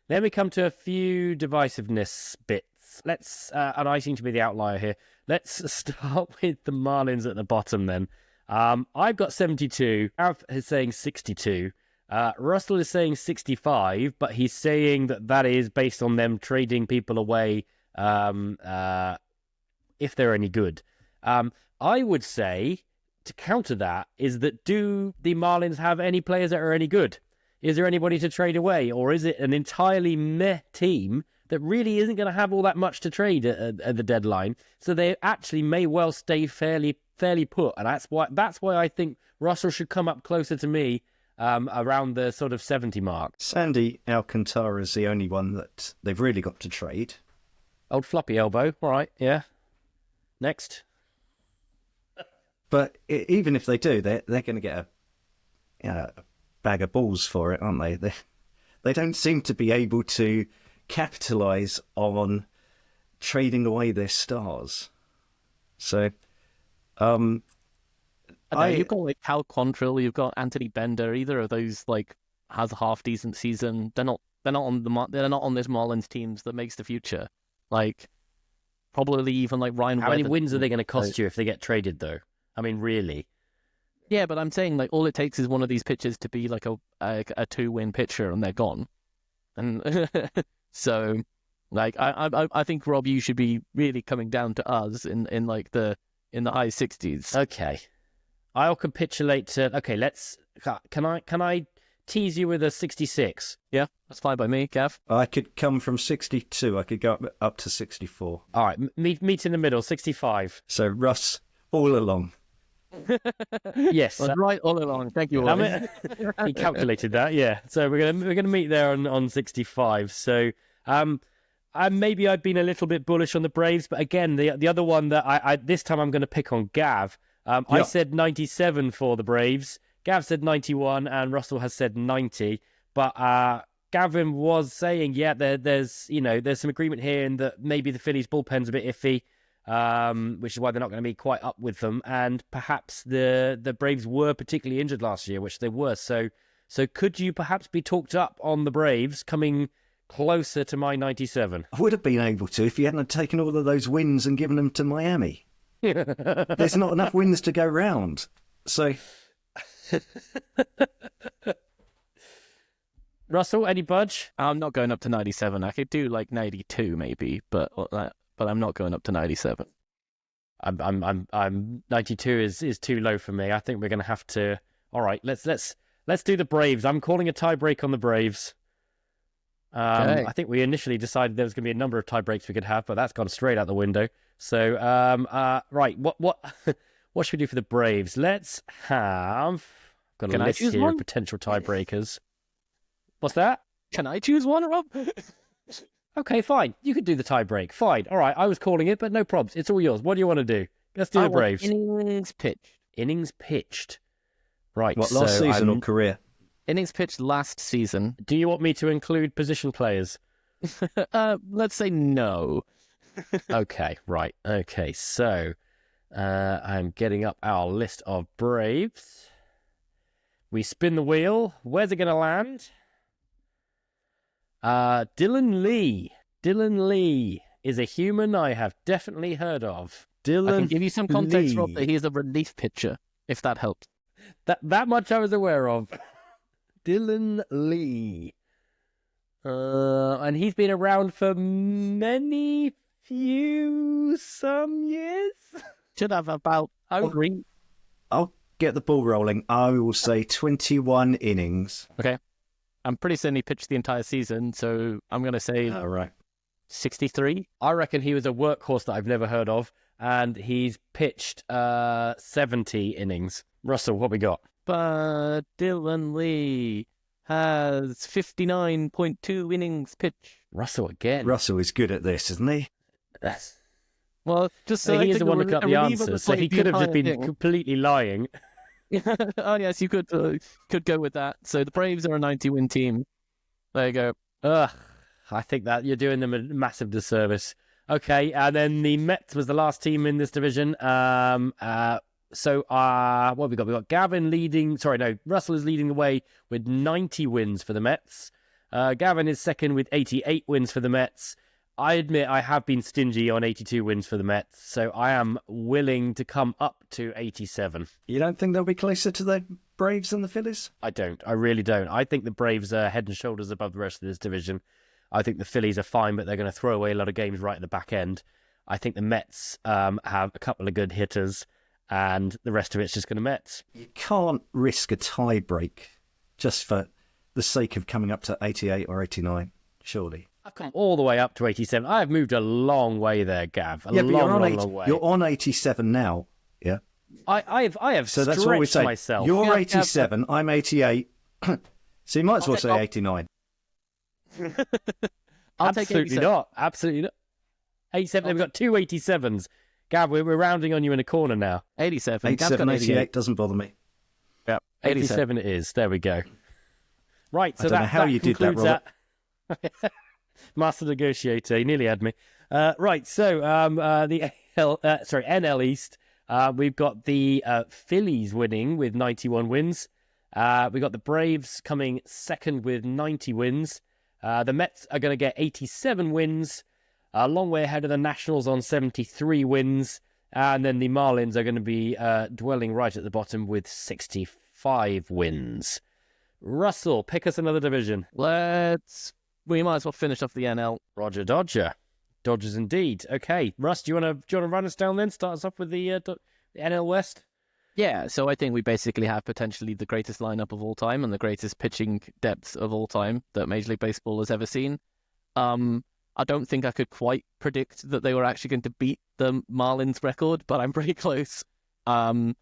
Then we come to a few divisiveness bits. Let's, and I seem to be the outlier here. Let's start with the Marlins at the bottom then. I've got 72. Gav is saying 62. Russell is saying 65, but he's saying that is based on them trading people away if they're any good. I would say, to counter that, is that do the Marlins have any players that are any good? Is there anybody to trade away? Or is it an entirely meh team that really isn't going to have all that much to trade at the deadline? So they actually may well stay fairly put. And that's why I think Russell should come up closer to me around the sort of 70 mark. Sandy Alcantara is the only one that they've really got to trade. Old floppy elbow. All right, yeah. Next. But even if they do, they're going to get a bag of balls for it, aren't they? They don't seem to be able to capitalise on trading away their stars. So, you've got like Cal Quantrill, you've got Anthony Bender. Either of those like has a half decent season. They're not on this Marlins teams that makes the future. Like probably even like Ryan. How many wins are they going to cost you if they get traded though? I mean, really? Yeah, but I'm saying like all it takes is one of these pitchers to be like a 2-win pitcher and they're gone. And so, like I think Rob, you should be really coming down to us in the high 60s. Okay, I'll capitulate to. Okay, let's. Can I tease you with a 66? Yeah, that's fine by me, Gav. I could come from 62. I could go up to 64. All right, meet in the middle, 65. So Russ, all along. Yes, I was right all along. Thank you, I Ollie. mean, he calculated that. Yeah, so we're gonna meet there on 65. So maybe I've been a little bit bullish on the Braves, but again, the other one that I this time I'm going to pick on Gav. I said 97 for the Braves. Gav said 91, and Russell has said 90. But Gavin was saying, there's some agreement here in that maybe the Phillies bullpen's a bit iffy, which is why they're not going to be quite up with them. And perhaps the Braves were particularly injured last year, which they were. So could you perhaps be talked up on the Braves coming closer to my 97? I would have been able to if you hadn't taken all of those wins and given them to Miami. There's not enough wins to go round. So, Russell, any budge? I'm not going up to 97. I could do like 92 maybe, but I'm not going up to 97. I'm 92 is too low for me. I think we're going to have to. All right, let's do the Braves. I'm calling a tie break on the Braves. Okay. I think we initially decided there was going to be a number of tie breaks we could have, but that's gone straight out the window. So, right, what should we do for the Braves? Let's have. Got a list here of potential tiebreakers. What's that? Can I choose one, Rob? Okay, fine. You could do the tie break. Fine. All right, I was calling it, but no probs. It's all yours. What do you want to do? Let's do the Braves. Innings pitched. Innings pitched. Right. what, last season or career? Innings pitched last season. Do you want me to include position players? Let's say no. Okay, right. Okay, so I'm getting up our list of Braves. We spin the wheel. Where's it going to land? Dylan Lee. Dylan Lee is a human I have definitely heard of. Dylan I can give you some context, Lee. Rob, that he is a relief pitcher, if that helps. That much I was aware of. Dylan Lee. And he's been around for some years. Should have about three. I'll get the ball rolling. I will say 21 innings. Okay. I'm pretty certain he pitched the entire season, so I'm going to say All right. 63. I reckon he was a workhorse that I've never heard of, and he's pitched 70 innings. Russell, what we got? But Dylan Lee has 59.2 innings pitched. Russell again. Russell is good at this, isn't he? That's... Well, just so he is the one looking up the answers, so he could have just been completely lying. Oh yes, you could go with that. So the Braves are a 90-win team. There you go. Ugh, I think that you're doing them a massive disservice. Okay, and then the Mets was the last team in this division. So what have we got? We got Gavin leading. Sorry, no, Russell is leading the way with 90 wins for the Mets. Gavin is second with 88 wins for the Mets. I admit I have been stingy on 82 wins for the Mets, so I am willing to come up to 87. You don't think they'll be closer to the Braves than the Phillies? I don't. I really don't. I think the Braves are head and shoulders above the rest of this division. I think the Phillies are fine, but they're going to throw away a lot of games right at the back end. I think the Mets have a couple of good hitters, and the rest of it's just going to Mets. You can't risk a tie break just for the sake of coming up to 88 or 89, surely. I've come all the way up to 87. I have moved a long way there, Gav. But long way. You're on 87 now, yeah? I have So stretched that's what we say. myself. You're 87, I'm 88. So you might as well say 89. I'll take Absolutely 87. not. Absolutely not. 87. We've got two 87s. Gav, we're rounding on you in a corner now. 87. 87, 88 doesn't bother me. Yeah, 87 it is. There we go. Right, so I don't know how you did that, concludes that. Master negotiator, he nearly had me. Right, so the NL East, we've got the Phillies winning with 91 wins. We've got the Braves coming second with 90 wins. The Mets are going to get 87 wins, a long way ahead of the Nationals on 73 wins. And then the Marlins are going to be dwelling right at the bottom with 65 wins. Russell, pick us another division. We might as well finish off the NL. Roger Dodger. Dodgers indeed. Okay. Russ, do you want to run us down then? Start us off with the NL West? Yeah, so I think we basically have potentially the greatest lineup of all time and the greatest pitching depth of all time that Major League Baseball has ever seen. I don't think I could quite predict that they were actually going to beat the Marlins record, but I'm pretty close. I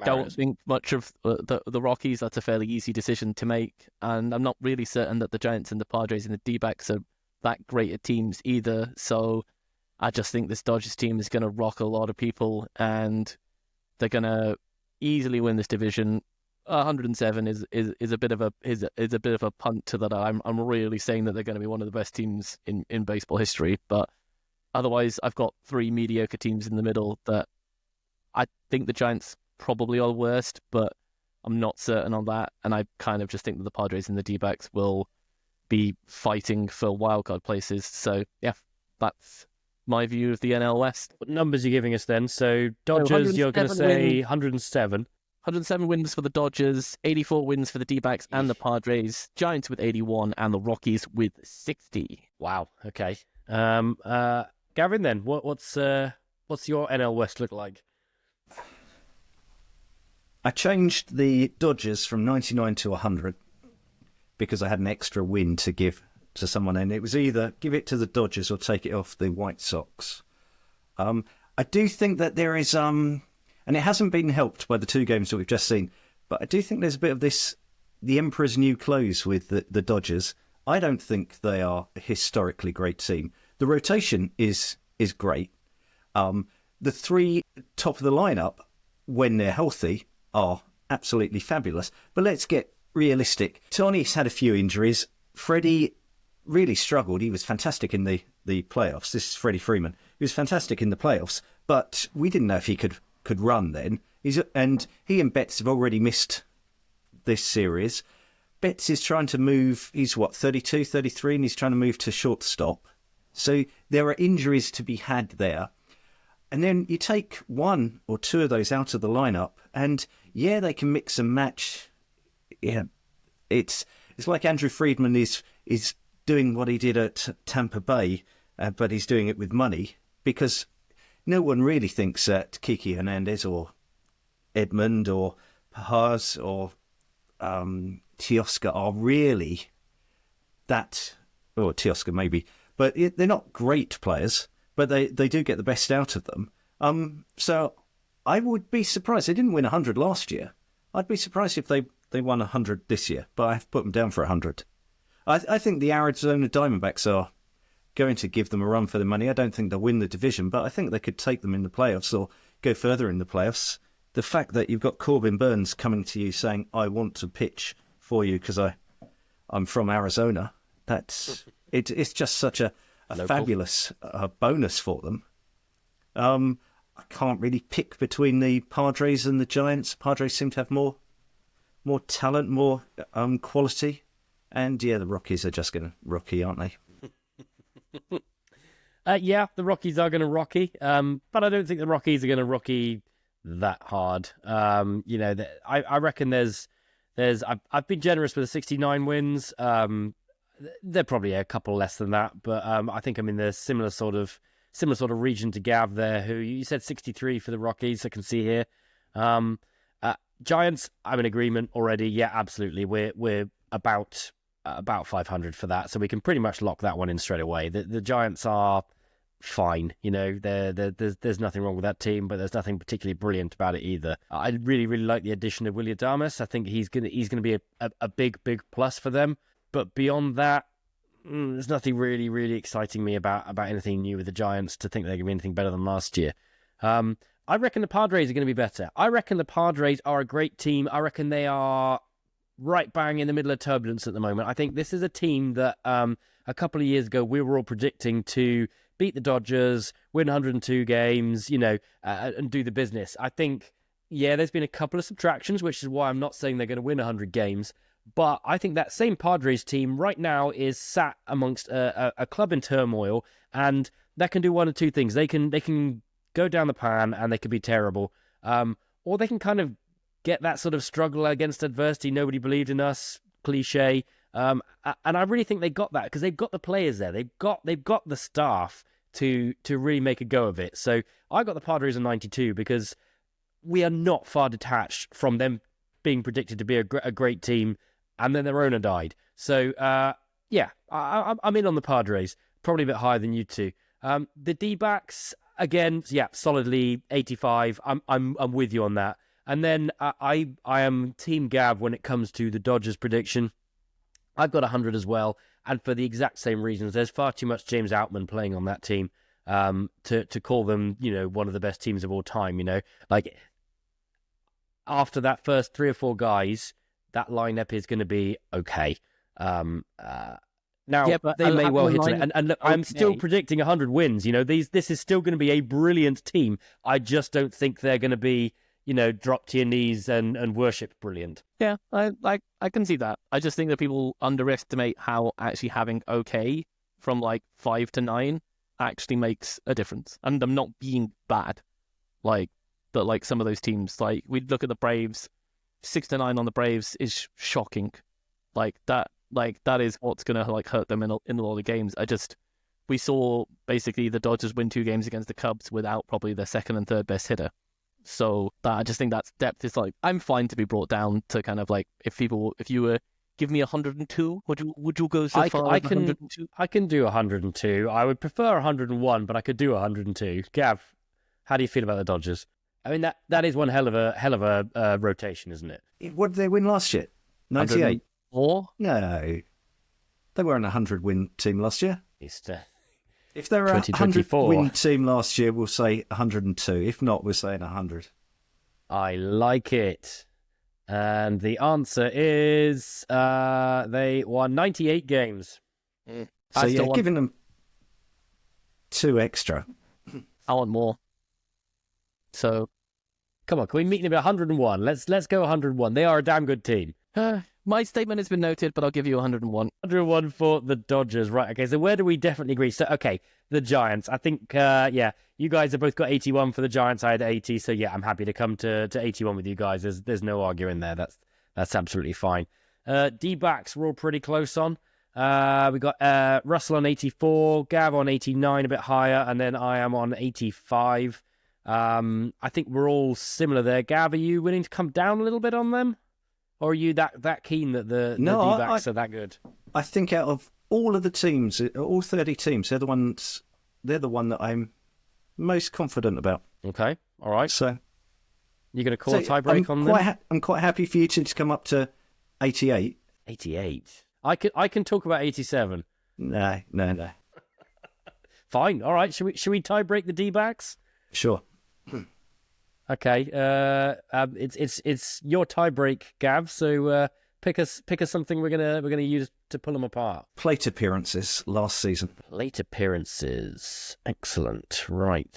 don't think much of the Rockies. That's a fairly easy decision to make, and I'm not really certain that the Giants and the Padres and the D-backs are that great at teams either. So I just think this Dodgers team is going to rock a lot of people, and they're going to easily win this division. 107 is a bit of a punt to that. I'm really saying that they're going to be one of the best teams in baseball history, but otherwise I've got three mediocre teams in the middle that I think the Giants probably are worst, but I'm not certain on that, and I kind of just think that the Padres and the D-backs will be fighting for wildcard places. So yeah, that's my view of the NL West. What numbers are you giving us then? So Dodgers, you're going to say 107. 107 wins for the Dodgers, 84 wins for the D-backs and the Padres, Giants with 81, and the Rockies with 60. Wow. Okay. Gavin, then what's your NL West look like? I changed the Dodgers from 99 to 100 because I had an extra win to give to someone, and it was either give it to the Dodgers or take it off the White Sox. I do think that there is and it hasn't been helped by the two games that we've just seen, but I do think there's a bit of this, the Emperor's new clothes with the Dodgers. I don't think they are a historically great team. The rotation is great. The three top of the lineup, when they're healthy, are absolutely fabulous. But let's get realistic. Tony's had a few injuries. Freddie really struggled. He was fantastic in the playoffs. This is Freddie Freeman. He was fantastic in the playoffs, but we didn't know if he could run then. He and Betts have already missed this series. Betts is trying to move, he's 32, 33, and he's trying to move to shortstop. So there are injuries to be had there. And then you take one or two of those out of the lineup, and yeah, they can mix and match. Yeah, it's like Andrew Friedman is doing what he did at Tampa Bay, but he's doing it with money, because no one really thinks that Kiki Hernandez or Edmund or Pahaz or Teoscar are really that, or Teoscar maybe, but they're not great players, but they do get the best out of them. So I would be surprised. They didn't win 100 last year. I'd be surprised if they won 100 this year, but I've put them down for 100. I think the Arizona Diamondbacks are going to give them a run for the money. I don't think they'll win the division, but I think they could take them in the playoffs or go further in the playoffs. The fact that you've got Corbin Burns coming to you saying, I want to pitch for you because I'm from Arizona, it's just such a fabulous bonus for them. I can't really pick between the Padres and the Giants. Padres seem to have more talent, more quality. And yeah, the Rockies are just going to rocky, aren't they? Yeah, the Rockies are going to rocky, but I don't think the Rockies are going to rocky that hard. I reckon I've been generous with the 69 wins. They're probably a couple less than that, but I think I'm in the similar sort of region to Gav there. Who you said 63 for the Rockies, I can see here. Giants, I'm in agreement already. Yeah, absolutely. We're about 500 for that, so we can pretty much lock that one in straight away. The Giants are fine, there's nothing wrong with that team, but there's nothing particularly brilliant about it either. I really like the addition of Willie Adames. I think he's gonna be a big plus for them, but beyond that, there's nothing really exciting me about anything new with the Giants to think they're gonna be anything better than last year. I reckon the Padres are going to be better. I reckon the Padres are a great team. I reckon they are right bang in the middle of turbulence at the moment. I think this is a team that a couple of years ago we were all predicting to beat the Dodgers, win 102 games, and do the business. I think, yeah, there's been a couple of subtractions, which is why I'm not saying they're going to win 100 games. But I think that same Padres team right now is sat amongst a club in turmoil, and that can do one of two things. They can go down the pan and they can be terrible, or they can kind of get that sort of struggle against adversity. Nobody believed in us, cliche. And I really think they got that because they've got the players there. They've got the staff to really make a go of it. So I got the Padres in 92 because we are not far detached from them being predicted to be a great team, and then their owner died. So, I'm in on the Padres, probably a bit higher than you two. The D-backs, again, solidly 85. I'm with you on that. And then I am Team Gav when it comes to the Dodgers prediction. I've got 100 as well, and for the exact same reasons. There's far too much James Outman playing on that team to call them, one of the best teams of all time. Like after that first 3 or 4 guys, that lineup is going to be okay. Now they may well hit it, and look, I'm still predicting 100 wins. This is still going to be a brilliant team. I just don't think they're going to be, drop to your knees and worship brilliant. Yeah, I can see that. I just think that people underestimate how actually having okay from like 5 to 9 actually makes a difference. And I'm not being bad, but some of those teams, like we look at the Braves, 6 to 9 on the Braves is shocking. That is what's gonna hurt them in a lot of games. We saw basically the Dodgers win 2 games against the Cubs without probably their second and third best hitter. So I just think that depth is I'm fine to be brought down to kind of if you were give me 102, would you go so far? I can do 102. I would prefer 101, but I could do 102. Gav, how do you feel about the Dodgers? I mean that is one hell of a rotation, isn't it? What did they win last year? 98. Or no, they weren't a 100-win team last year. If they were a 100-win team last year, we'll say 102. If not, we're saying 100. I like it. And the answer is they won 98 games. So you're giving them 2 extra. I want more. So, come on, can we meet them at 101? Let's go 101. They are a damn good team. My statement has been noted, but I'll give you 101. 101 for the Dodgers. Right, okay, so where do we definitely agree? So, okay, the Giants. I think, you guys have both got 81 for the Giants. I had 80, so yeah, I'm happy to come to 81 with you guys. There's no arguing there. That's absolutely fine. D-backs, we're all pretty close on. We got Russell on 84, Gav on 89, a bit higher, and then I am on 85. I think we're all similar there. Gav, are you willing to come down a little bit on them? Or are you that keen that the D-backs are that good? I think out of all of the teams, all 30 teams, they're the one that I'm most confident about. Okay, all right. So you're going to call a tie-break on them? I'm quite happy for you to come up to 88. 88? I can talk about 87. No. Fine, all right. Should we tie-break the D-backs? Sure. Okay, it's your tiebreak, Gav. So pick us something we're gonna use to pull them apart. Plate appearances last season. Plate appearances, excellent. Right,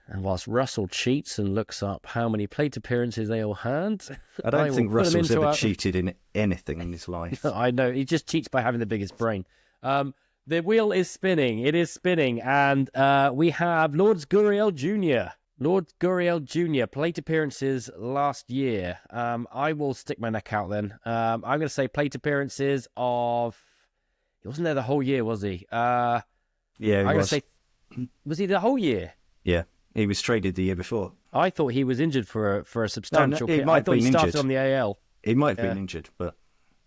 and whilst Russell cheats and looks up how many plate appearances they all had, I don't think Russell's ever cheated in anything in his life. I know he just cheats by having the biggest brain. The wheel is spinning. It is spinning, and we have Lourdes Gurriel Jr. Lord Gurriel Jr., plate appearances last year. I will stick my neck out then. I'm going to say plate appearances of... He wasn't there the whole year, was he? Yeah, he was. I'm going to say... Was he the whole year? Yeah, he was traded the year before. I thought he was injured for a substantial... No, I thought he started injured on the AL. He might have been injured, but...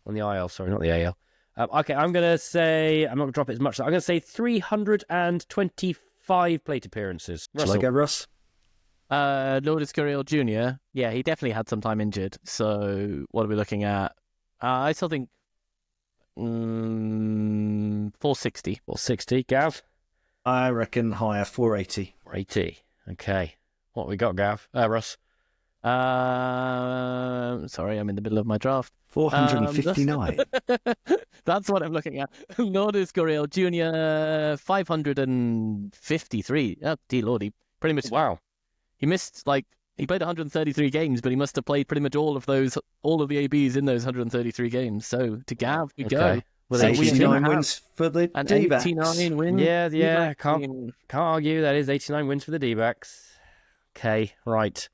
On the IL, sorry, not the AL. Okay, I'm going to say... I'm not going to drop it as much. I'm going to say 325 plate appearances. Shall I go, Russ? Lourdes Gurriel Jr., yeah, he definitely had some time injured. So what are we looking at? I still think 460. 460, Gav? I reckon higher, 480. 480, okay. What we got, Gav? Russ? Sorry, I'm in the middle of my draft. 459. That's what I'm looking at. Lourdes Gurriel Jr., 553. Oh, dear Lord, he pretty much... Wow. He missed, he played 133 games, but he must have played pretty much all of the ABs in those 133 games. So, to Gav, we go. Well, 89 wins for the D-backs. 89 wins. Yeah, can't argue. That is 89 wins for the D-backs. Okay, right.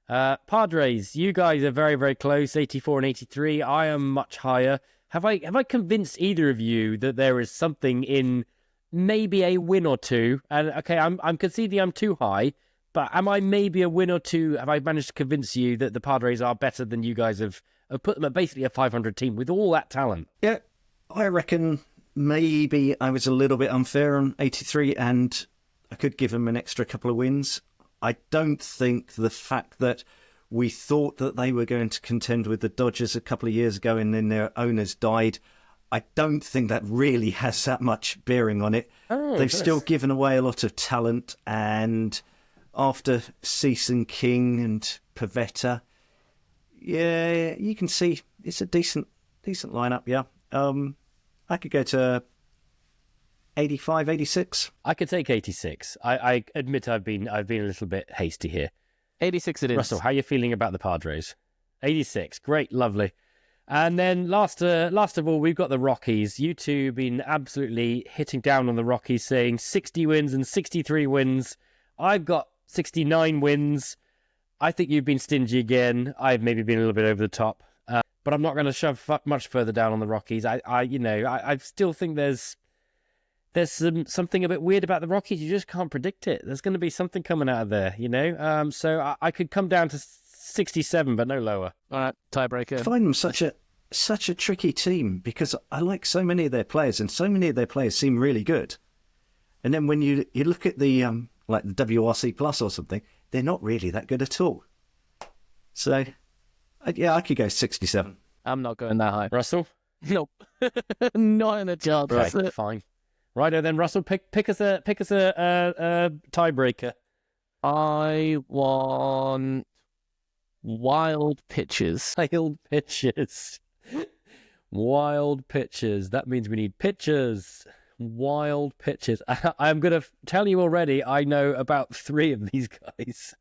Padres, you guys are very, very close, 84 and 83. I am much higher. Have I convinced either of you that there is something in maybe a win or two? And, okay, I'm conceding I'm too high, But am I maybe a win or two? Have I managed to convince you that the Padres are better than you guys have put them at basically a 500 team with all that talent? Yeah, I reckon maybe I was a little bit unfair on 83 and I could give them an extra couple of wins. I don't think the fact that we thought that they were going to contend with the Dodgers a couple of years ago and then their owners died, I don't think that really has that much bearing on it. They've still given away a lot of talent, and after Cease and King and Pavetta, yeah, you can see it's a decent lineup, yeah. I could go to 85, 86. I could take 86. I admit I've been a little bit hasty here. 86 it is. Russell, how are you feeling about the Padres? 86. Great, lovely. And then last of all, we've got the Rockies. You two have been absolutely hitting down on the Rockies, saying 60 wins and 63 wins. I've got 69 wins. I think you've been stingy again. I've maybe been a little bit over the top. But I'm not going to shove much further down on the Rockies. I still think there's something a bit weird about the Rockies. You just can't predict it. There's going to be something coming out of there, So I could come down to 67, but no lower. All right, tiebreaker. I find them such a tricky team because I like so many of their players, and so many of their players seem really good. And then when you look at the like the WRC Plus or something, they're not really that good at all. So, yeah, I could go 67. I'm not going that high. Russell? Nope. Not in a chance. Right, fine. Righto then, Russell, pick us a tiebreaker. I want wild pitches. Wild pitches. Wild pitches. That means we need pitchers. Wild pitches. I'm going to tell you already, I know about 3 of these guys.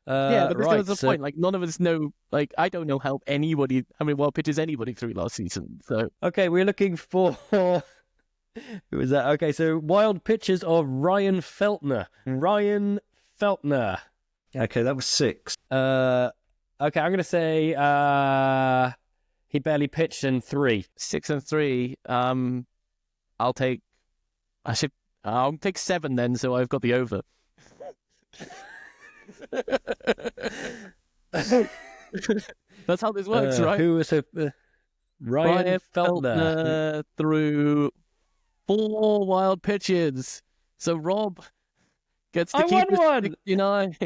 Yeah, but right, there's a point. Like, none of us know. Like, I don't know how many wild pitches anybody threw last season. So okay, we're looking for who is that? Okay, so wild pitches of Ryan Feltner. Ryan Feltner. Okay, that was 6. Okay, I'm going to say he barely pitched in 3. 6 and 3. I'll take 7 then. So I've got the over. That's how this works, right? Who was Ryan Feltner threw 4 wild pitches. So Rob gets to I keep won his 69.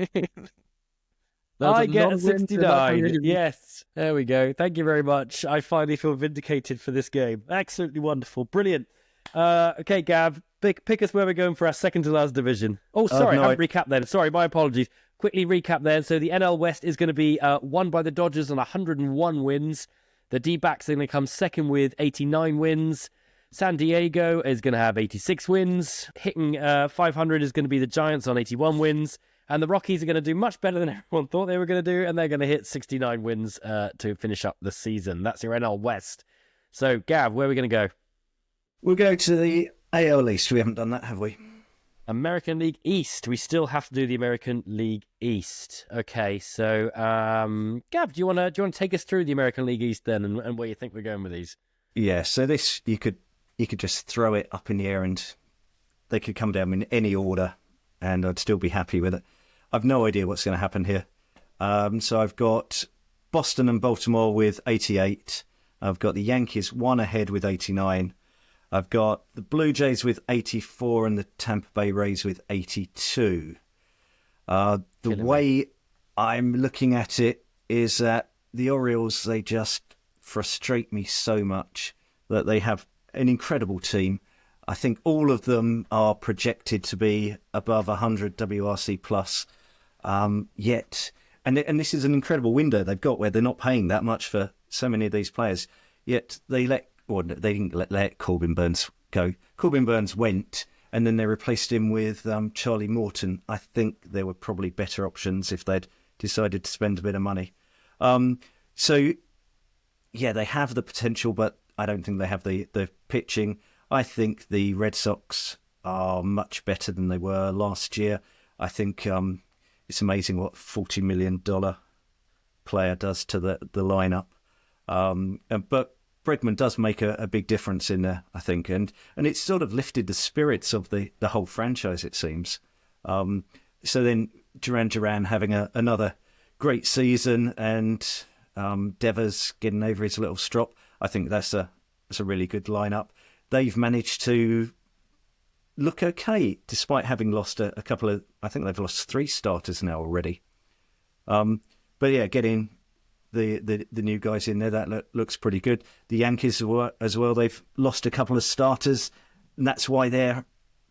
I get a non-win to 69. Yes, there we go. Thank you very much. I finally feel vindicated for this game. Absolutely wonderful. Brilliant. Okay, Gav, pick us where we're going for our second to last division. Oh, sorry, I haven't recapped then. Sorry, my apologies. Quickly recap then. So the NL West is going to be won by the Dodgers on 101 wins. The D-backs are going to come second with 89 wins. San Diego is going to have 86 wins. Hitting 500 is going to be the Giants on 81 wins. And the Rockies are going to do much better than everyone thought they were going to do. And they're going to hit 69 wins to finish up the season. That's your NL West. So, Gav, where are we going to go? We'll go to the AL East. We haven't done that, have we? American League East. We still have to do the American League East. Okay, so Gav, do you want to take us through the American League East then, and where you think we're going with these? Yeah. So this you could just throw it up in the air, and they could come down in any order, and I'd still be happy with it. I've no idea what's going to happen here. So I've got Boston and Baltimore with 88. I've got the Yankees 1 ahead with 89. I've got the Blue Jays with 84 and the Tampa Bay Rays with 82. The way I'm looking at it is that the Orioles, they just frustrate me so much that they have an incredible team. I think all of them are projected to be above 100 WRC plus. Yet, and this is an incredible window they've got where they're not paying that much for so many of these players. Yet they didn't let Corbin Burns go. Corbin Burns went, and then they replaced him with Charlie Morton. I think there were probably better options if they'd decided to spend a bit of money. So, yeah, they have the potential, but I don't think they have the pitching. I think the Red Sox are much better than they were last year. I think it's amazing what $40 million player does to the lineup. But Bregman does make a big difference in there, I think, and it's sort of lifted the spirits of the whole franchise, it seems. So then Duran Duran having another great season, and Devers getting over his little strop. I think that's a really good lineup. They've managed to look okay despite having lost a couple of. I think they've lost 3 starters now already. But yeah, getting the new guys in there, that looks pretty good. The Yankees as well. They've lost a couple of starters, and that's why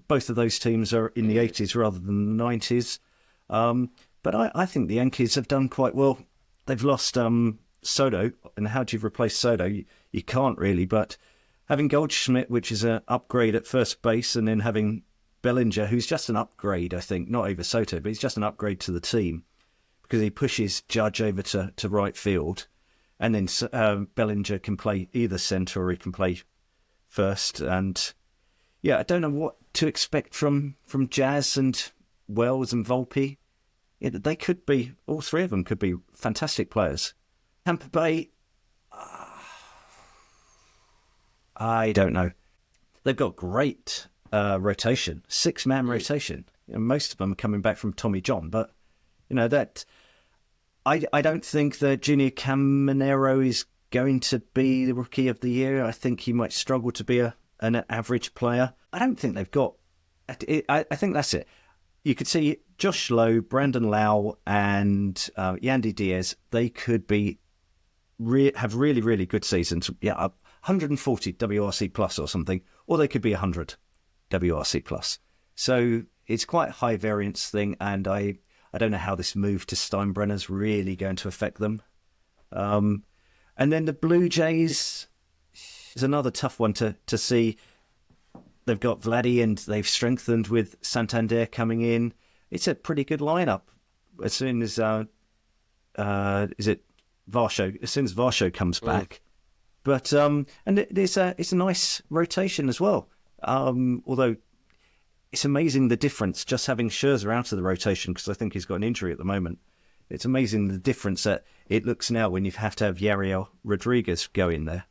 both of those teams are in the 80s rather than the 90s. But I think the Yankees have done quite well. They've lost Soto, and how do you replace Soto? You can't really, but having Goldschmidt, which is an upgrade at first base, and then having Bellinger, who's just an upgrade, I think, not over Soto, but he's just an upgrade to the team because he pushes Judge over to right field, and then Bellinger can play either centre or he can play first. And yeah, I don't know what to expect from Jazz and Wells and Volpe. Yeah, they could be, all 3 of them could be fantastic players. Tampa Bay, I don't know. They've got great rotation, 6-man rotation. Most of them are coming back from Tommy John, but that I don't think that Junior Caminero is going to be the Rookie of the Year. I think he might struggle to be an average player. I don't think they've got. I think that's it. You could see Josh Lowe, Brandon Lau, and Yandy Diaz. They could be have really, really good seasons. Yeah, 140 WRC plus or something, or they could be 100 WRC plus. So it's quite a high variance thing, and I don't know how this move to Steinbrenner's really going to affect them. And then the Blue Jays is another tough one to see. They've got Vladdy, and they've strengthened with Santander coming in. It's a pretty good lineup. As soon as is it Varsho? As soon as Varsho comes back, but and it's a nice rotation as well. Although it's amazing the difference just having Scherzer out of the rotation, because I think he's got an injury at the moment. It's amazing the difference that it looks now when you have to have Yariel Rodriguez go in there.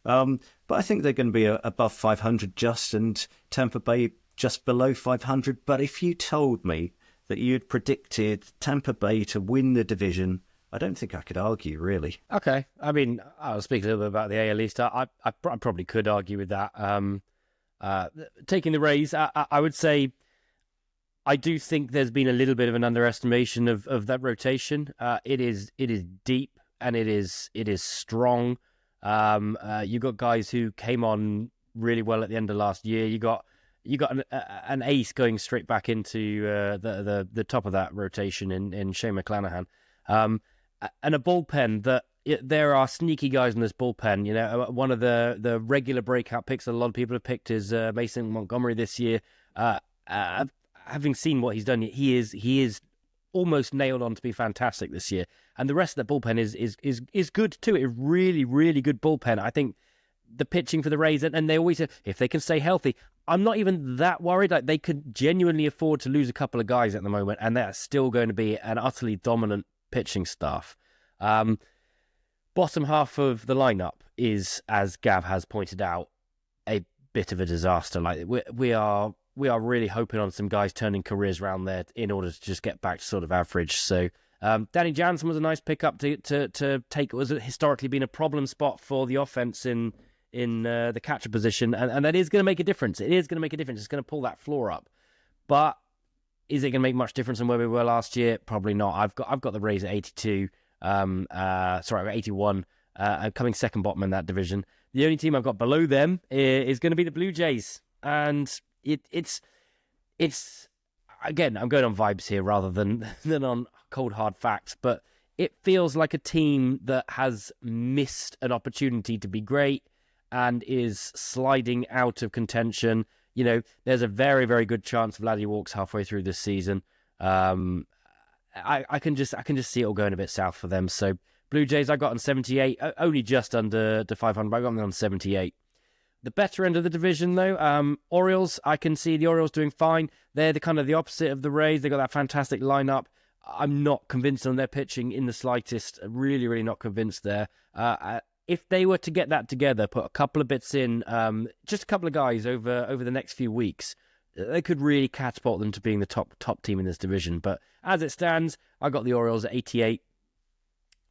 But I think they're going to be above 500 just, and Tampa Bay just below 500. But if you told me that you had predicted Tampa Bay to win the division, I don't think I could argue, really. Okay. I mean, I'll speak a little bit about the AL East. I probably could argue with that. Taking the Rays, I would say I do think there's been a little bit of an underestimation of that rotation. It is deep, and it is strong. You got guys who came on really well at the end of last year. You got an ace going straight back into the top of that rotation in Shane McClanahan, and a bullpen that there are sneaky guys in this bullpen. One of the regular breakout picks that a lot of people have picked is Mason Montgomery this year. Having seen what he's done, he is almost nailed on to be fantastic this year. And the rest of the bullpen is good too. A really, really good bullpen. I think the pitching for the Rays, and they always say, if they can stay healthy, I'm not even that worried. Like, they could genuinely afford to lose a couple of guys at the moment, and they're still going to be an utterly dominant pitching staff. Bottom half of the lineup is, as Gav has pointed out, a bit of a disaster. Like, we are really hoping on some guys turning careers around there in order to just get back to sort of average. So Danny Jansen was a nice pickup to take. It was historically been a problem spot for the offense in the catcher position, and that is going to make a difference. It is going to make a difference. It's going to pull that floor up. But is it going to make much difference from where we were last year? Probably not. I've got the Rays at 82. 81. Coming second bottom in that division. The only team I've got below them is going to be the Blue Jays, and it's again, I'm going on vibes here rather than on cold hard facts, but it feels like a team that has missed an opportunity to be great and is sliding out of contention. There's a very, very good chance Vladdy walks halfway through this season. I can just see it all going a bit south for them. So Blue Jays, I got on 78, only just under the 500, but I got them on 78. The better end of the division, though, Orioles, I can see the Orioles doing fine. They're the kind of the opposite of the Rays. They got that fantastic lineup. I'm not convinced on their pitching in the slightest. Really, really not convinced there. If they were to get that together, put a couple of bits in, just a couple of guys over the next few weeks, they could really catapult them to being the top team in this division. But as it stands, I got the Orioles at 88.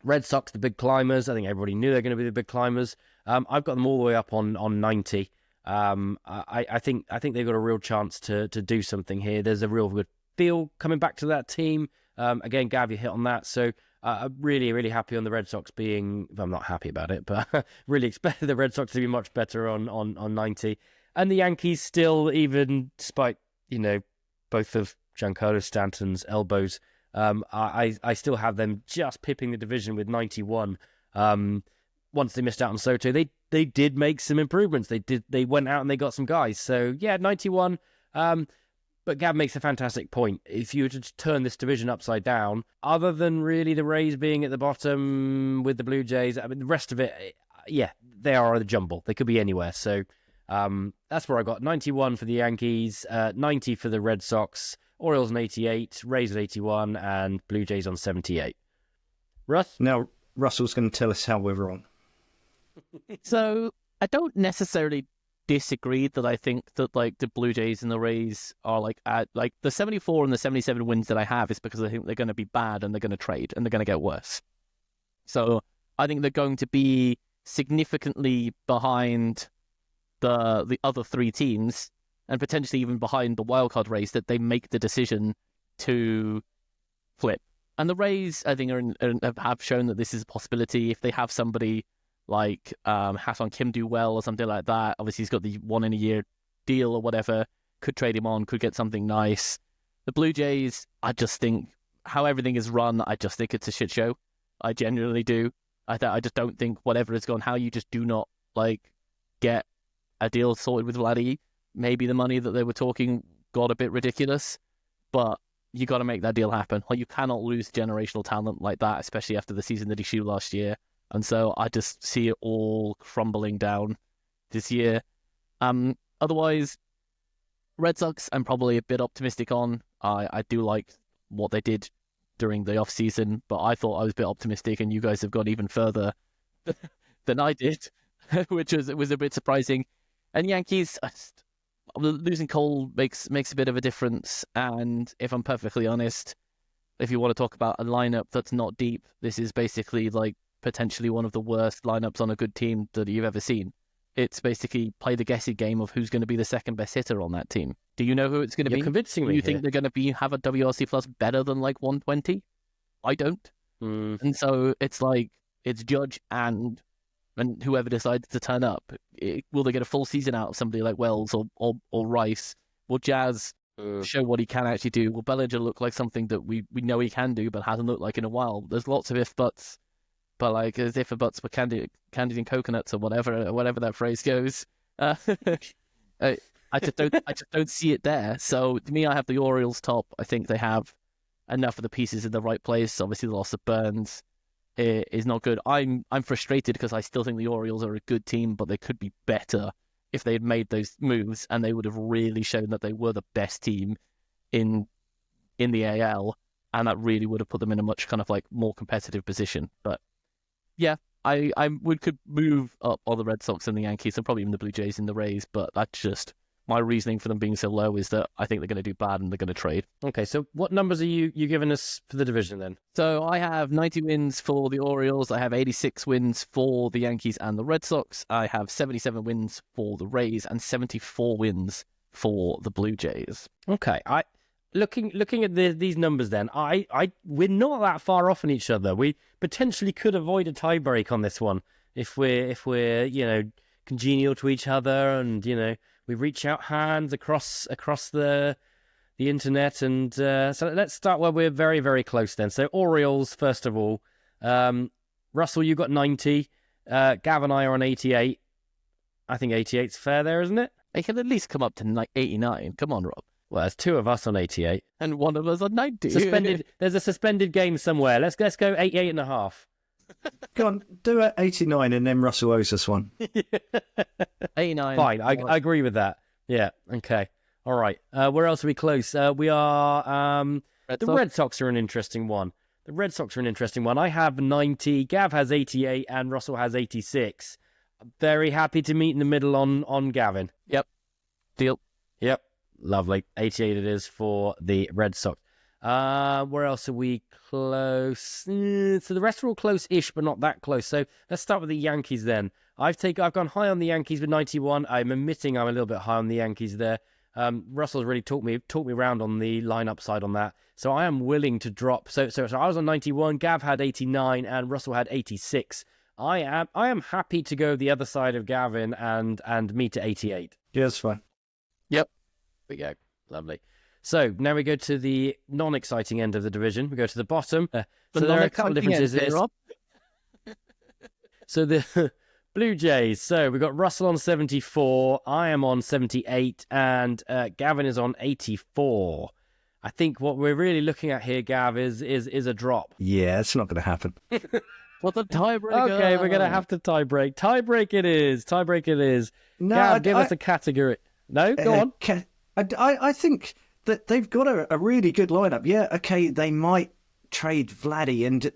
Red Sox, the big climbers. I think everybody knew they're going to be the big climbers. I've got them all the way up on 90. I think they've got a real chance to do something here. There's a real good feel coming back to that team. Again, Gav, you hit on that. So I'm really, really happy on the Red Sox being... I'm not happy about it, but really expected the Red Sox to be much better on 90. And the Yankees still, even despite, both of Giancarlo Stanton's elbows, I still have them just pipping the division with 91. Once they missed out on Soto, they did make some improvements. They went out and they got some guys. So yeah, 91. But Gab makes a fantastic point. If you were to turn this division upside down, other than really the Rays being at the bottom with the Blue Jays, I mean, the rest of it, yeah, they are a jumble. They could be anywhere. So that's where I got 91 for the Yankees, 90 for the Red Sox, Orioles on 88, Rays at 81, and Blue Jays on 78. Russ? Now, Russell's going to tell us how we're wrong. So I don't necessarily disagree that I think that like the Blue Jays and the Rays are like at like the 74 and the 77 wins that I have is because I think they're going to be bad and they're going to trade and they're going to get worse. So I think they're going to be significantly behind the other three teams and potentially even behind the wildcard race that they make the decision to flip. And the Rays, I think, have shown that this is a possibility if they have somebody like Ha-Seong Kim do well or something like that. Obviously, he's got the 1 in a year deal or whatever. Could trade him on, could get something nice. The Blue Jays, I just think how everything is run, I just think it's a shit show. I genuinely do. I just don't think whatever has gone, how you just do not like get a deal sorted with Vladdy. Maybe the money that they were talking got a bit ridiculous, but you got to make that deal happen. Like, you cannot lose generational talent like that, especially after the season that he showed last year. And so I just see it all crumbling down this year. Otherwise, Red Sox, I'm probably a bit optimistic on. I do like what they did during the off-season, but I thought I was a bit optimistic, and you guys have gone even further than I did, which was a bit surprising. And Yankees, losing Cole makes a bit of a difference. And if I'm perfectly honest, if you want to talk about a lineup that's not deep, this is basically like potentially one of the worst lineups on a good team that you've ever seen. It's basically play the guessing game of who's going to be the second best hitter on that team. Do you know who it's going to be? You're convincing me. Do you think they're going to have a WRC plus better than like 120? I don't. And so it's like it's Judge and whoever decides to turn up. Will they get a full season out of somebody like Wells or Rice? Will Jazz show what he can actually do? Will Bellinger look like something that we know he can do but hasn't looked like in a while? There's lots of if buts, but like as if buts were candied in coconuts or whatever that phrase goes. I just don't see it there. So to me, I have the Orioles top. I think they have enough of the pieces in the right place. Obviously, the loss of Burns is not good. I'm frustrated because I still think the Orioles are a good team, but they could be better if they had made those moves, and they would have really shown that they were the best team in the AL, and that really would have put them in a much kind of like more competitive position. But yeah, I could move up on the Red Sox and the Yankees, and probably even the Blue Jays and the Rays, but that's just my reasoning for them being so low is that I think they're going to do bad and they're going to trade. Okay, so what numbers are you giving us for the division then? So I have 90 wins for the Orioles. I have 86 wins for the Yankees and the Red Sox. I have 77 wins for the Rays and 74 wins for the Blue Jays. Okay, looking at these numbers then, we're not that far off on each other. We potentially could avoid a tie break on this one if we're congenial to each other, and we reach out hands across the internet. And so let's start where we're very, very close then. So Orioles, first of all. Russell, you got 90. Gav and I are on 88. I think 88's fair there, isn't it? They can at least come up to 89. Come on, Rob. Well, there's two of us on 88. And one of us on 90. There's a suspended game somewhere. Let's go 88 and a half. Go on, do it 89 and then Russell owes us one. 89. Fine, I agree with that. Yeah, okay. All right. Where else are we close? We are... Red Sox are an interesting one. I have 90, Gav has 88, and Russell has 86. I'm very happy to meet in the middle on Gavin. Yep. Deal. Yep. Lovely. 88 it is for the Red Sox. Where else are we close? So the rest are all close-ish, but not that close. So let's start with the Yankees then. I've gone high on the Yankees with 91. I'm admitting I'm a little bit high on the Yankees there. Russell's really talked me around on the lineup side on that. So I am willing to drop. So I was on 91. Gav had 89, and Russell had 86. I am happy to go the other side of Gavin and me to 88. Yeah, that's fine. Yep. There we go. Lovely. So now we go to the non-exciting end of the division. We go to the bottom. So there are a couple of differences. So the Blue Jays. So we've got Russell on 74. I am on 78. And Gavin is on 84. I think what we're really looking at here, Gav, is a drop. Yeah, it's not going to happen. What the tiebreaker? Okay, we're going to have to tiebreak. Tiebreak it is. Tiebreak it is. No, Gav, give us a category. No, go on. I think that they've got a really good lineup. Yeah, okay, they might trade Vladdy, and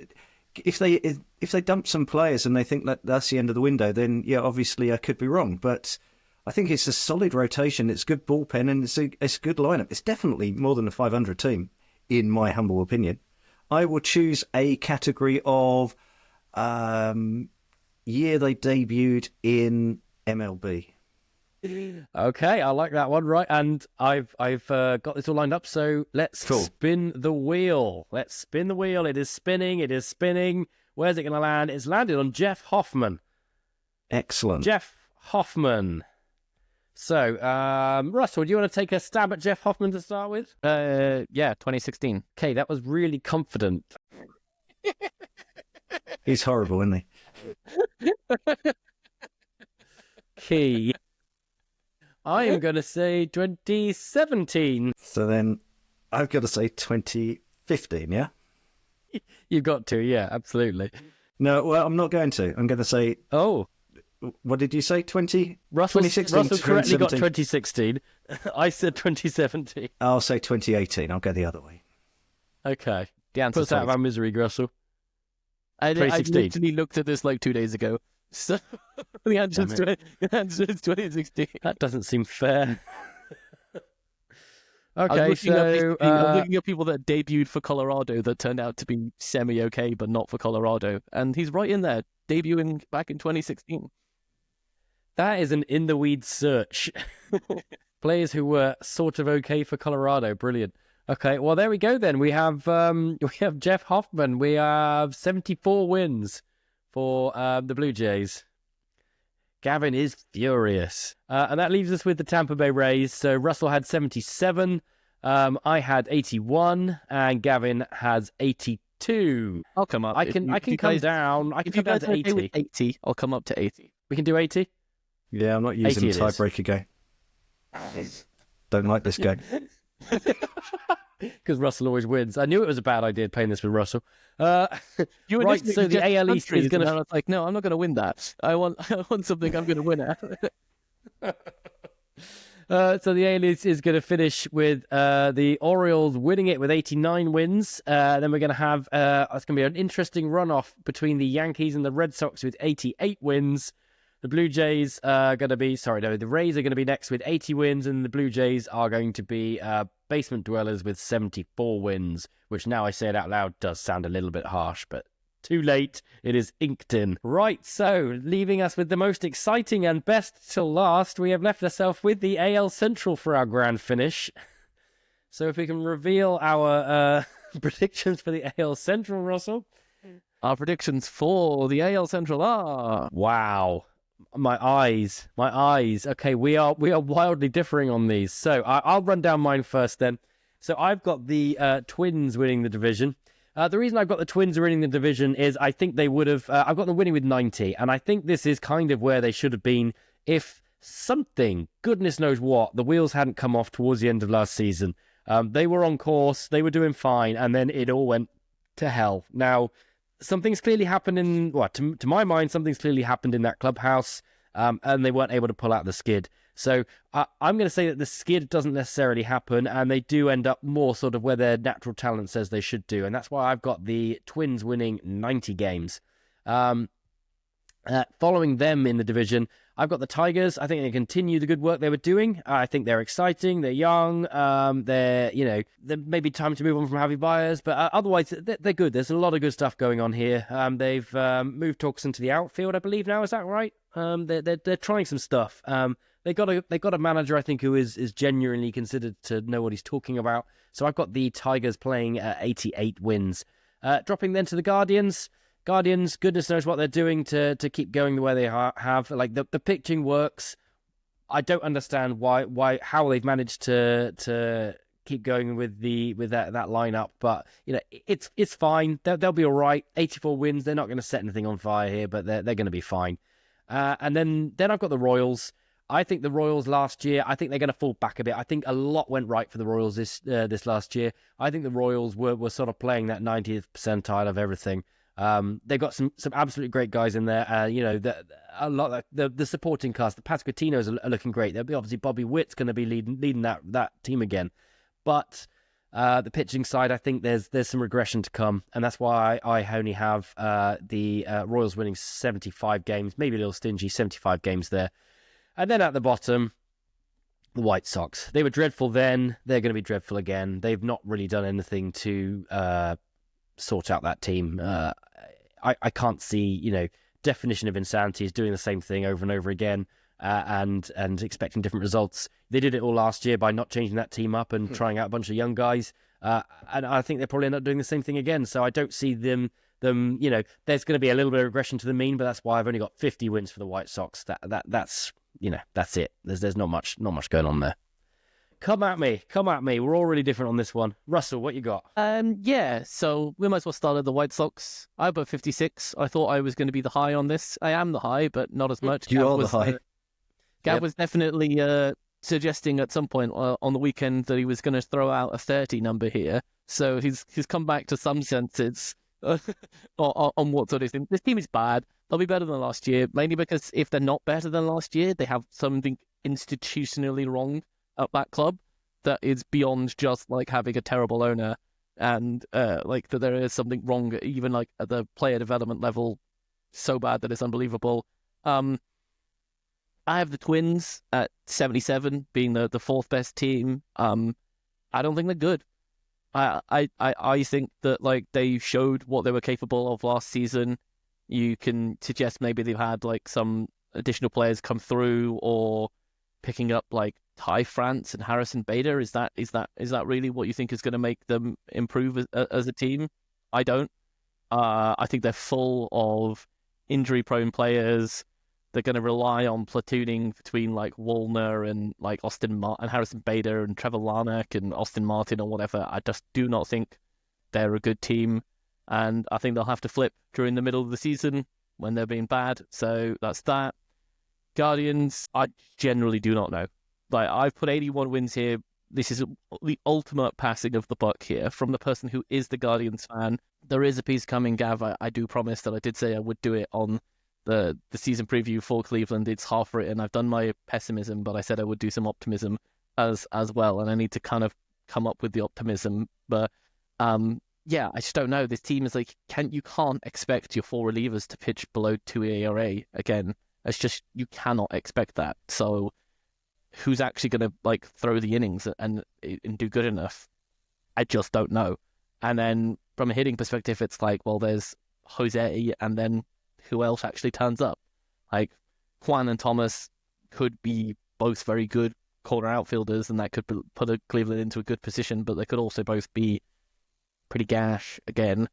if they dump some players and they think that that's the end of the window, then yeah, obviously I could be wrong. But I think it's a solid rotation. It's good bullpen, and it's a good lineup. It's definitely more than a 500 team, in my humble opinion. I will choose a category of year they debuted in MLB. Okay, I like that one. Right, and I've got this all lined up. So let's spin the wheel. Let's spin the wheel. It is spinning. It is spinning. Where's it going to land? It's landed on Jeff Hoffman. Excellent. Jeff Hoffman. So, Russell, do you want to take a stab at Jeff Hoffman to start with? Yeah, 2016. Okay, that was really confident. He's horrible, isn't he? Key. I am going to say 2017. So then I've got to say 2015, yeah? You've got to, yeah, absolutely. No, well, I'm not going to. I'm going to say... Oh. What did you say? 2016? Russell correctly got 2016. I said 2017. I'll say 2018. I'll go the other way. Okay. The answer Put us out of our misery, Russell. I literally looked at this like 2 days ago. So the answer is 2016. That doesn't seem fair. Okay, I'm so looking at people that debuted for Colorado that turned out to be semi-okay, but not for Colorado. And he's right in there, debuting back in 2016. That is an in-the-weeds search. Players who were sort of okay for Colorado. Brilliant. Okay, well, there we go then. We have Jeff Hoffman. We have 74 wins for the Blue Jays. Gavin is furious. And that leaves us with the Tampa Bay Rays. So Russell had 77. I had 81. And Gavin has 82. I'll come up. I can come down. I can come down to 80. With 80. I'll come up to 80. We can do 80? Yeah, I'm not using the tiebreaker game. Don't like this game. Because Russell always wins. I knew it was a bad idea playing this with Russell. You were right, so the AL East is going to... I was like, no, I'm not going to win that. I want something I'm going to win at. So the AL East is going to finish with the Orioles winning it with 89 wins. Then we're going to have... it's going to be an interesting runoff between the Yankees and the Red Sox with 88 wins. The Blue Jays are going to be... the Rays are going to be next with 80 wins, and the Blue Jays are going to be basement dwellers with 74 wins, which now I say it out loud does sound a little bit harsh, but too late. It is inked in. Right, so leaving us with the most exciting and best till last, we have left ourselves with the AL Central for our grand finish. So if we can reveal our predictions for the AL Central, Russell. Our predictions for the AL Central are... Wow. My eyes. Okay, we are wildly differing on these. So I'll run down mine first then. So I've got the Twins winning the division. The reason I've got the Twins winning the division is I think they would have... I've got them winning with 90, and I think this is kind of where they should have been if something, goodness knows what, the wheels hadn't come off towards the end of last season. They were on course, they were doing fine, and then it all went to hell. Now... something's clearly happened in, to my mind, something's clearly happened in that clubhouse, and they weren't able to pull out the skid. So I'm going to say that the skid doesn't necessarily happen, and they do end up more sort of where their natural talent says they should do. And that's why I've got the Twins winning 90 games. Following them in the division, I've got the Tigers. I think they continue the good work they were doing. I think they're exciting. They're young. There may be time to move on from Javi Baez, but otherwise they're good. There's a lot of good stuff going on here. They've moved Torkelson to the outfield, I believe now. Is that right? They're trying some stuff. They got a manager, I think, who is genuinely considered to know what he's talking about. So I've got the Tigers playing 88 wins. Dropping then to the Guardians. Guardians, goodness knows what they're doing to keep going the way they have. Like the pitching works. I don't understand how they've managed to keep going with that lineup, but it's fine. They'll be all right. 84 wins. They're not going to set anything on fire here, but they're going to be fine. And then I've got the Royals. I think the Royals last year, I think they're going to fall back a bit. I think a lot went right for the Royals this last year. I think the Royals were sort of playing that 90th percentile of everything. They've got some absolutely great guys in there. A lot of the supporting cast, the Pasquitinos are looking great. There'll be obviously Bobby Witt's going to be leading that team again. But the pitching side, I think there's some regression to come, and that's why I only have the Royals winning 75 games, maybe a little stingy, 75 games there. And then at the bottom, the White Sox. They were dreadful then. They're going to be dreadful again. They've not really done anything to sort out that team. I can't see, definition of insanity is doing the same thing over and over again and expecting different results. They did it all last year by not changing that team up and trying out a bunch of young guys. And I think they probably end up doing the same thing again. So I don't see them, there's going to be a little bit of regression to the mean, but that's why I've only got 50 wins for the White Sox. That's it. There's not much going on there. Come at me. We're all really different on this one. Russell, what you got? So we might as well start at the White Sox. I put 56. I thought I was going to be the high on this. I am the high, but not as much. You are the high. Gav was definitely suggesting at some point on the weekend that he was going to throw out a 30 number here. So he's come back to some senses on what sort of thing. This team is bad. They'll be better than last year, mainly because if they're not better than last year, they have something institutionally wrong at that club that is beyond just like having a terrible owner, and like that there is something wrong even like at the player development level, so bad that it's unbelievable. I have the Twins at 77 being the fourth best team. I don't think they're good. I think that like they showed what they were capable of last season. You can suggest maybe they've had like some additional players come through, or picking up like Ty France and Harrison Bader. Is that really what you think is going to make them improve as a team? I don't. I think they're full of injury-prone players. They're going to rely on platooning between like Wallner and like and Harrison Bader and Trevor Larnach and Austin Martin or whatever. I just do not think they're a good team, and I think they'll have to flip during the middle of the season when they're being bad. So that's that. Guardians, I generally do not know. Like, I've put 81 wins here. This is the ultimate passing of the buck here from the person who is the Guardians fan. There is a piece coming, Gav. I do promise that I did say I would do it on the season preview for Cleveland. It's half written. I've done my pessimism, but I said I would do some optimism as well, and I need to kind of come up with the optimism. But yeah, I just don't know. This team is like, you can't expect your four relievers to pitch below 2 ERA again. It's just, you cannot expect that. So who's actually going to like throw the innings and do good enough? I just don't know. And then from a hitting perspective, it's like, well, there's Jose, and then who else actually turns up? Like, Juan and Thomas could be both very good corner outfielders, and that could put Cleveland into a good position, but they could also both be pretty gash again,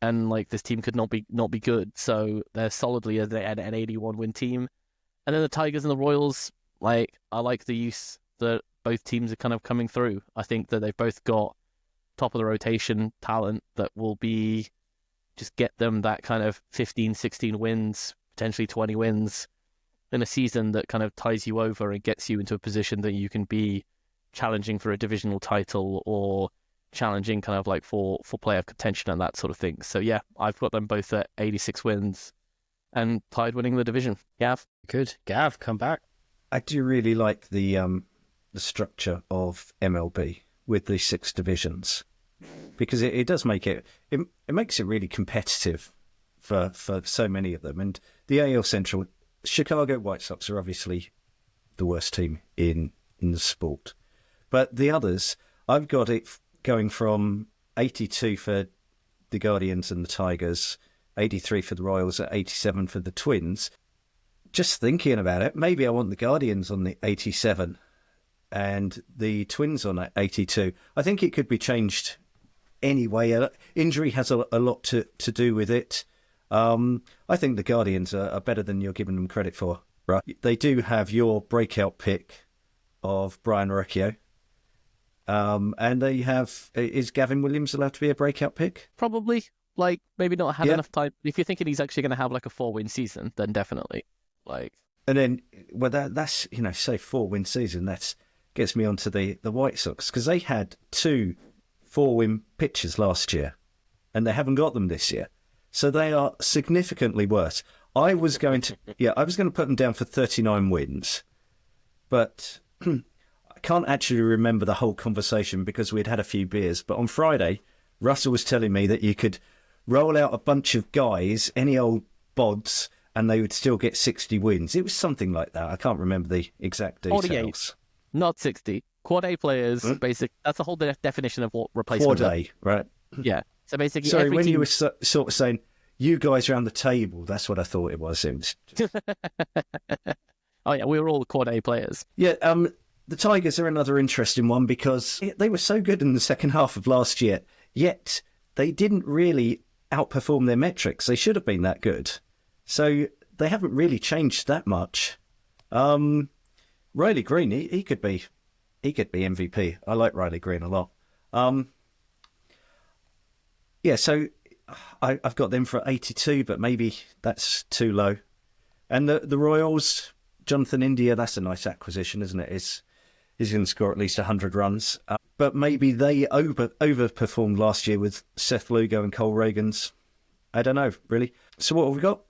and like this team could not be good. So they're solidly an 81 win team. And then the Tigers and the Royals, like, I like the use that both teams are kind of coming through. I think that they've both got top of the rotation talent that will be just get them that kind of 15, 16 wins, potentially 20 wins in a season that kind of ties you over and gets you into a position that you can be challenging for a divisional title or challenging kind of like for playoff contention and that sort of thing. So yeah, I've got them both at 86 wins and tied winning the division. Gav? Good. Gav, come back. I do really like the structure of MLB with the 6 divisions, because it does make it makes it really competitive for so many of them. And the AL Central, Chicago White Sox are obviously the worst team in the sport. But the others, I've got it going from 82 for the Guardians and the Tigers, 83 for the Royals, at 87 for the Twins. Just thinking about it, maybe I want the Guardians on the 87 and the Twins on 82. I think it could be changed anyway. Injury has a lot to do with it. I think the Guardians are better than you're giving them credit for. Right? They do have your breakout pick of Brian Recchio. And they have, is Gavin Williams allowed to be a breakout pick? Probably. Like, maybe not had enough time. If you're thinking he's actually going to have like a 4-win season, then definitely. Like, and then, well, that's, say 4-win season, that gets me onto the White Sox, because they had 2 4-win pitchers last year, and they haven't got them this year. So they are significantly worse. I was going to put them down for 39 wins, but I can't actually remember the whole conversation because we'd had a few beers. But on Friday, Russell was telling me that you could roll out a bunch of guys, any old bods, and they would still get 60 wins. It was something like that. I can't remember the exact details. 48, not 60. Quad A players, basic. That's the whole definition of what replacement. Quad A, right? Yeah. So basically, sorry, when you were sort of saying you guys around the table, that's what I thought it was. Oh yeah, we were all Quad A players. Yeah. The Tigers are another interesting one because they were so good in the second half of last year, yet they didn't really outperform their metrics. They should have been that good. So they haven't really changed that much. Riley Green, he could be MVP. I like Riley Green a lot. So I've got them for 82, but maybe that's too low. And the Royals, Jonathan India, that's a nice acquisition, isn't it? He's going to score at least 100 runs. But maybe they overperformed last year with Seth Lugo and Cole Reagans. I don't know, really. So what have we got?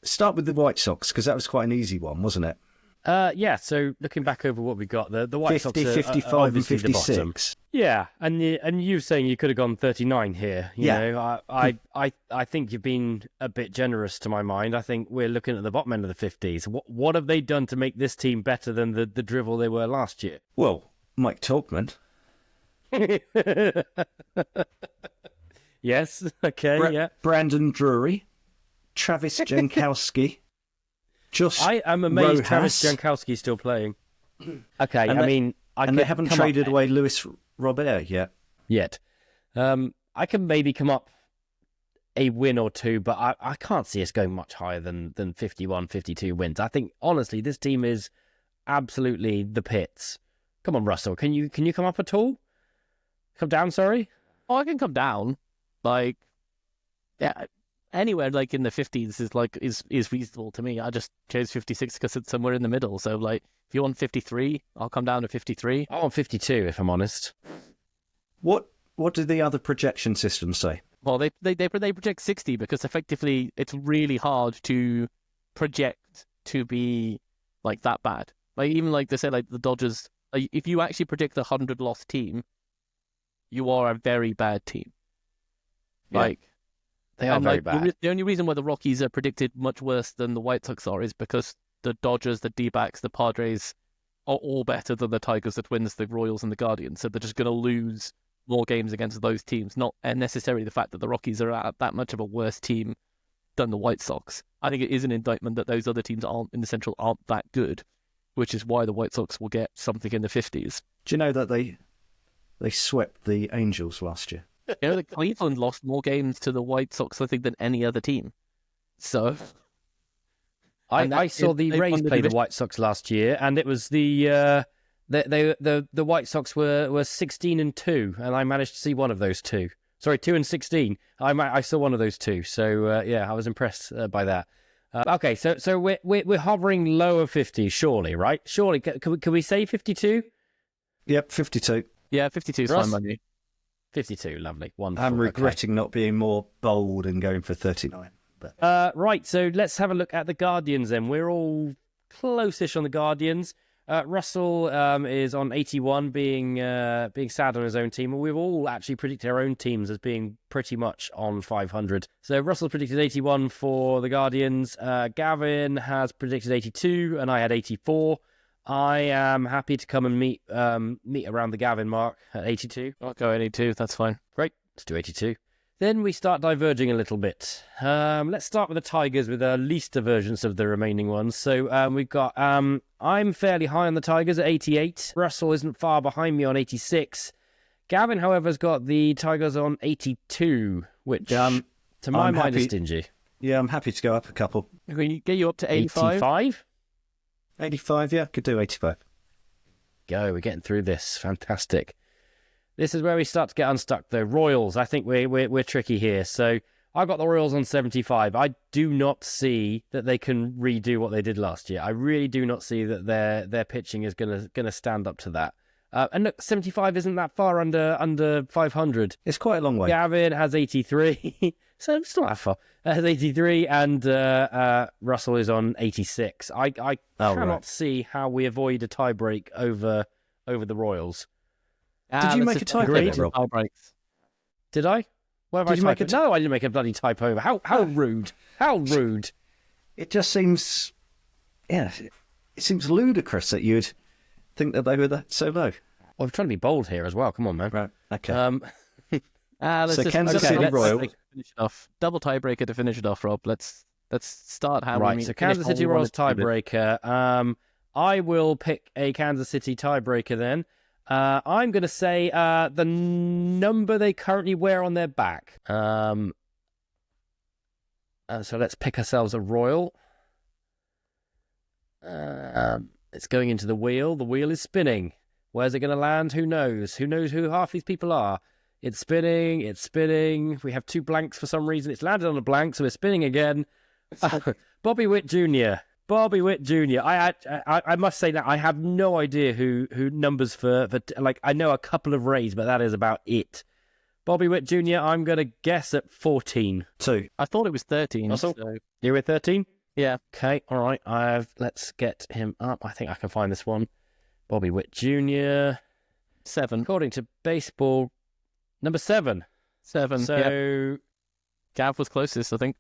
Start with the White Sox, because that was quite an easy one, wasn't it? So looking back over what we got, the White 50, Sox 55 and 56. Yeah, and you saying you could have gone 39 here. You know, I think you've been a bit generous to my mind. I think we're looking at the bottom end of the 50s. What have they done to make this team better than the drivel they were last year? Well, Mike Tolkman. Yes, okay, Brandon Drury. Travis Jankowski. I am amazed Rojas. Travis Jankowski's still playing. Okay, and they haven't traded away Luis Robert yet. I can maybe come up a win or two, but I can't see us going much higher than 51, 52 wins. I think, honestly, this team is absolutely the pits. Come on, Russell, can you come up at all? Come down, sorry? Oh, I can come down. Like, yeah, anywhere like in the 50s is reasonable to me. I just chose 56 because it's somewhere in the middle. So, like, if you want 53, I'll come down to 53. I want 52, if I'm honest. What do the other projection systems say? Well, they project 60 because effectively it's really hard to project to be like that bad. Like, even like they say, like the Dodgers, like, if you actually predict a 100-loss team, you are a very bad team. Like, they are very bad. The only reason why the Rockies are predicted much worse than the White Sox are is because the Dodgers, the D-backs, the Padres are all better than the Tigers, the Twins, the Royals, and the Guardians. So they're just going to lose more games against those teams, not necessarily the fact that the Rockies are that much of a worse team than the White Sox. I think it is an indictment that those other teams in the Central aren't that good, which is why the White Sox will get something in the 50s. Do you know that they swept the Angels last year? You know, the Cleveland lost more games to the White Sox, I think, than any other team. So, I saw the Rays play the White Sox last year, and it was the White Sox were 16-2, and I managed to see one of those two. Sorry, 2-16. I saw one of those two. So I was impressed by that. Okay, so we're hovering lower 50s, surely, right? Surely, can we say 52? Yep, 52. Yeah, 52 is fine by me. 52, lovely, wonderful. I'm regretting not being more bold and going for 39. But right, so let's have a look at the Guardians then. We're all close-ish on the Guardians. Russell is on 81, being sad on his own team. And we've all actually predicted our own teams as being pretty much on 500. So Russell predicted 81 for the Guardians. Gavin has predicted 82, and I had 84. I am happy to come and meet around the Gavin mark at 82. I'll go 82. That's fine. Great. Let's do 82. Then we start diverging a little bit. Let's start with the Tigers, with the least divergence of the remaining ones. So we've got, I'm fairly high on the Tigers at 88. Russell isn't far behind me on 86. Gavin, however, has got the Tigers on 82, which to my mind is stingy. Yeah, I'm happy to go up a couple. Can we get you up to 85? 85? 85, yeah, could do 85. Go, we're getting through this. Fantastic. This is where we start to get unstuck, though. Royals, I think we're tricky here. So I've got the Royals on 75. I do not see that they can redo what they did last year. I really do not see that their pitching is gonna stand up to that. And look, 75 isn't that far under 500. It's quite a long way. Gavin has 83, so it's not that far. Has 83, and Russell is on 86. I cannot see how we avoid a tiebreak over the Royals. Did you make a typo, Rob? Did I? Where have I typed? No, I didn't make a bloody typo. How rude. How rude. It just seems, it seems ludicrous that you'd think that they were so low. Well, I'm trying to be bold here as well. Come on, man. Right, okay. So Kansas City Royals. Finish it off. Double tiebreaker to finish it off, Rob. Let's start how right, we so Kansas City Royals tiebreaker. I will pick a Kansas City tiebreaker then. I'm going to say the number they currently wear on their back. So let's pick ourselves a Royal. It's going into the wheel. The wheel is spinning. Where's it going to land? Who knows? Who knows who half these people are? It's spinning. It's spinning. We have two blanks for some reason. It's landed on a blank, so we're spinning again. Bobby Witt Jr. Bobby Witt Jr. I must say that I have no idea who numbers for like, I know a couple of Rays, but that is about it. Bobby Witt Jr., I'm going to guess at 14. 2. I thought it was 13. Russell? So... You're with 13? Yeah. Okay, all right. Let's get him up. I think I can find this one. Bobby Witt Jr. 7. According to baseball, number 7. 7. So yep. Gav was closest, I think.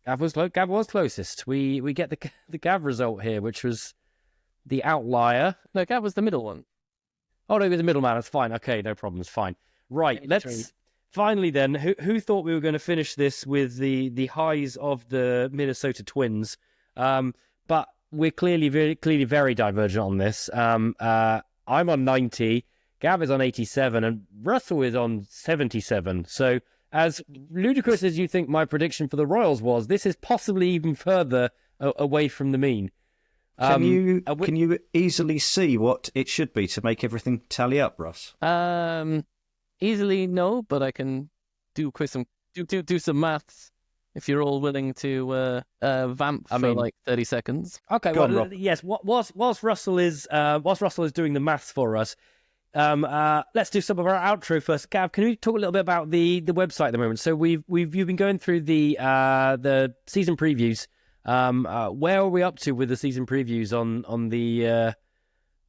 Gav was closest. We get the Gav result here, which was the outlier. No, Gav was the middle one. Oh, no, he was the middleman. That's fine. Okay, no problems. Fine. Right, let's finally then. Who thought we were going to finish this with the highs of the Minnesota Twins? But we're clearly very divergent on this. I'm on 90. Gav is on 87, and Russell is on 77. So, as ludicrous as you think my prediction for the Royals was, this is possibly even further away from the mean. Can you easily see what it should be to make everything tally up, Russ? Easily no, but I can do some maths if you're all willing to vamp for like 30 seconds. Okay, Go on, Rob. Yes. Whilst Russell is doing the maths for us, let's do some of our outro first. Gav, can you talk a little bit about the website at the moment? So you've been going through the season previews. Where are we up to with the season previews on the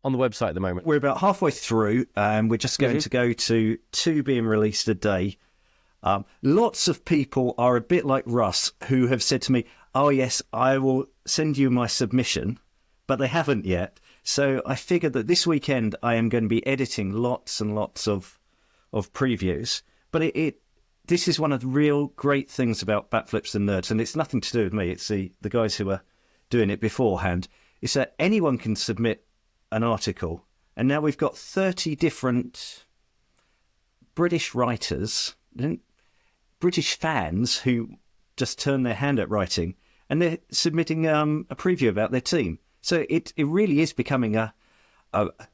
website at the moment? We're about halfway through, and we're just going to go to 2 being released a day. Lots of people are a bit like Russ, who have said to me, "Oh yes, I will send you my submission," but they haven't yet. So I figured that this weekend I am going to be editing lots and lots of previews. But this is one of the real great things about Batflips and Nerds, and it's nothing to do with me. It's the guys who are doing it beforehand. Is that anyone can submit an article, and now we've got 30 different British writers, British fans who just turn their hand at writing, and they're submitting a preview about their team. So it really is becoming a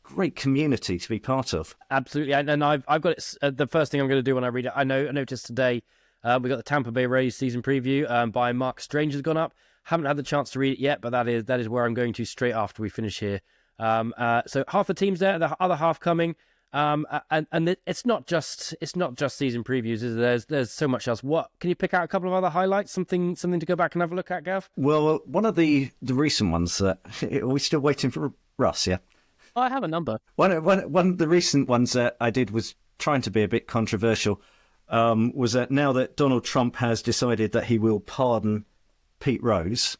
great community to be part of. Absolutely, and I've got it. The first thing I'm going to do when I read it, I noticed today we got the Tampa Bay Rays season preview by Mark Strange has gone up. Haven't had the chance to read it yet, but that is where I'm going to straight after we finish here. So half the team's there, the other half coming. And it's not just season previews, is there? There's so much else. What can you pick out a couple of other highlights? Something to go back and have a look at, Gav? Well, one of the recent ones that we're still waiting for Russ, yeah. I have a number. One of the recent ones that I did was trying to be a bit controversial. Was that now that Donald Trump has decided that he will pardon Pete Rose,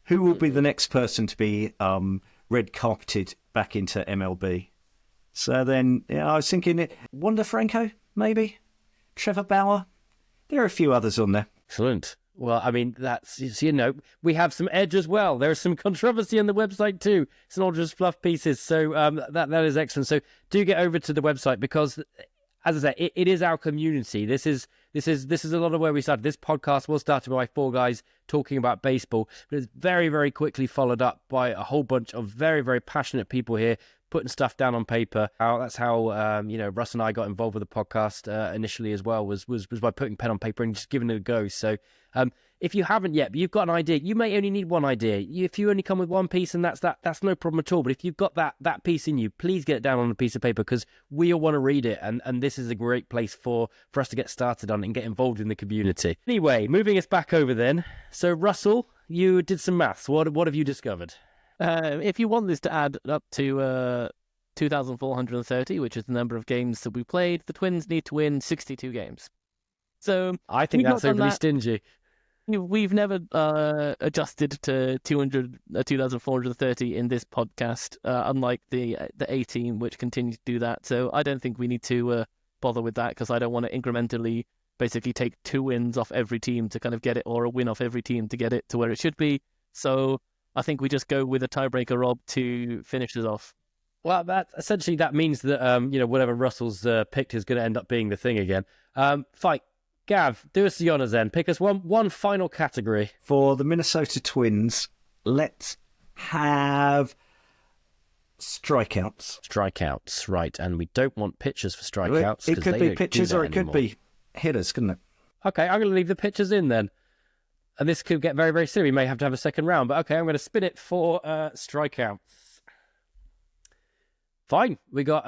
who will be the next person to be red carpeted back into MLB? So then, I was thinking, Wander Franco, maybe? Trevor Bauer? There are a few others on there. Excellent. Well, I mean, that's, we have some edge as well. There's some controversy on the website too. It's not just fluff pieces. So that is excellent. So do get over to the website because, as I say, it is our community. This is a lot of where we started. This podcast was started by four guys talking about baseball, but it's very, very quickly followed up by a whole bunch of very, very passionate people here putting stuff down on paper. That's how Russ and I got involved with the podcast initially as well, was by putting pen on paper and just giving it a go. So if you haven't yet, but you've got an idea, you may only need one idea. If you only come with one piece, and that's no problem at all. But if you've got that piece in you, please get it down on a piece of paper because we all want to read it, and this is a great place for us to get started on and get involved in the community. Anyway, moving us back over then. So Russell, you did some maths. What have you discovered? If you want this to add up to 2,430, which is the number of games that we played, the Twins need to win 62 games. So I think that's overly stingy. We've never adjusted to 2,430 in this podcast, unlike the A team, which continues to do that. So I don't think we need to bother with that because I don't want to incrementally basically take 2 wins off every team to kind of get it, or a win off every team to get it to where it should be. So I think we just go with a tiebreaker, Rob, to finish this off. Well, that means that whatever Russell's picked is going to end up being the thing again. Fine. Gav, do us the honours then. Pick us one final category. For the Minnesota Twins, let's have strikeouts. Strikeouts, right. And we don't want pitchers for strikeouts. It could be pitchers or it could be hitters, couldn't it? Okay, I'm going to leave the pitchers in then. And this could get very, very silly. We may have to have a second round. But okay, I'm going to spin it for strikeouts. Fine. We got...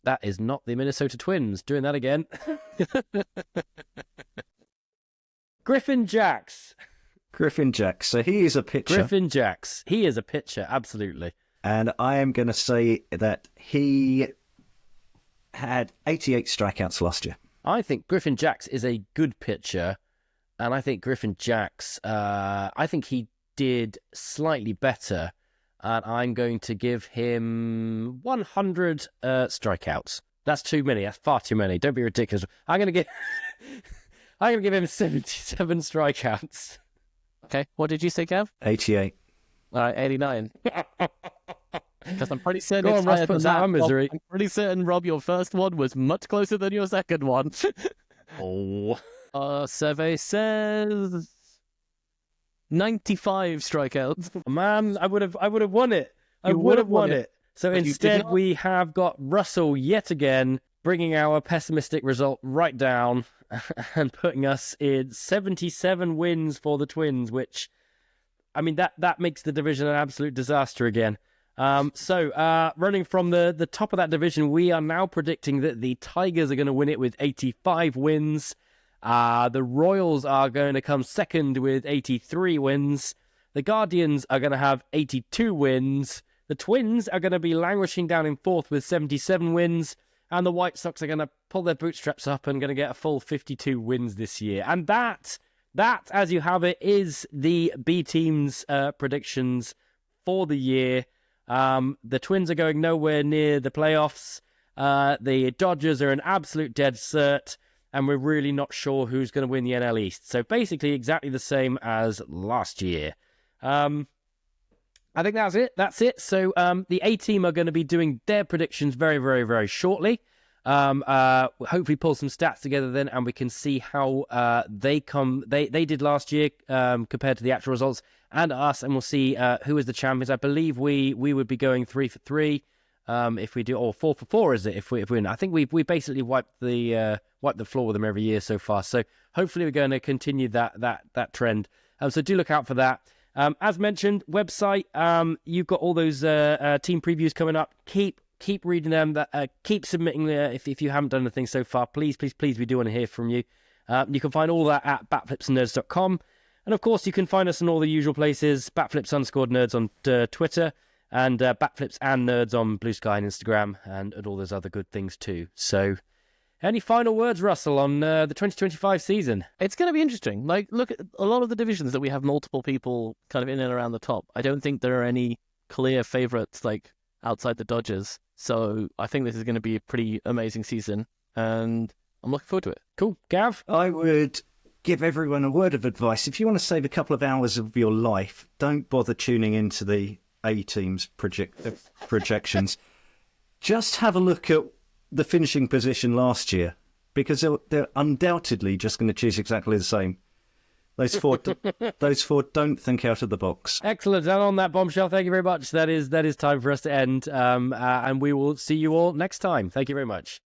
That is not the Minnesota Twins. Doing that again. Griffin Jax. Griffin Jax. So he is a pitcher. Griffin Jax. He is a pitcher, absolutely. And I am going to say that he had 88 strikeouts last year. I think Griffin Jax is a good pitcher. And I think Griffin Jax, I think he did slightly better. And I'm going to give him 100 strikeouts. That's too many. That's far too many. Don't be ridiculous. I'm going to give him 77 strikeouts. Okay. What did you say, Gav? 88. All right, 89. Because I'm pretty certain Go on, Russ, put us out of misery. Rob, I'm pretty certain, Rob, your first one was much closer than your second one. Survey says 95 strikeouts. Man, I would have won it. I would have won it. So But instead, we have got Russell yet again, bringing our pessimistic result right down and putting us in 77 wins for the Twins, which, I mean, that makes the division an absolute disaster again. So running from the top of that division, we are now predicting that the Tigers are going to win it with 85 wins. The Royals are going to come second with 83 wins. The Guardians are going to have 82 wins. The Twins are going to be languishing down in fourth with 77 wins. And the White Sox are going to pull their bootstraps up and going to get a full 52 wins this year. And that, as you have it, is the B team's predictions for the year. The Twins are going nowhere near the playoffs. The Dodgers are an absolute dead cert. And we're really not sure who's going to win the NL East. So basically exactly the same as last year. I think that's it. So the A-team are going to be doing their predictions very, very, very shortly. Hopefully pull some stats together then, and we can see how they did last year compared to the actual results and us, and we'll see who is the champions. I believe we would be going 3 for 3 if we do, or 4 for 4 is it if we win. I think we basically wiped the floor with them every year so far. So hopefully we're going to continue that trend. So do look out for that. As mentioned, website, you've got all those team previews coming up. Keep reading them. Keep submitting if you haven't done anything so far. Please, we do want to hear from you. You can find all that at batflipsnerds.com. And of course, you can find us in all the usual places, batflips_nerds on Twitter. and Backflips and Nerds on Blue Sky and Instagram, and all those other good things too. So, any final words, Russell, on the 2025 season? It's going to be interesting. Like, look at a lot of the divisions that we have multiple people kind of in and around the top. I don't think there are any clear favorites, like, outside the Dodgers. So I think this is going to be a pretty amazing season, and I'm looking forward to it. Cool. Gav? I would give everyone a word of advice. If you want to save a couple of hours of your life, don't bother tuning into the A-team's projections. Just have a look at the finishing position last year, because they're undoubtedly just going to choose exactly the same. Those four don't think out of the box. Excellent. And on that bombshell, thank you very much. That is time for us to end. And we will see you all next time. Thank you very much.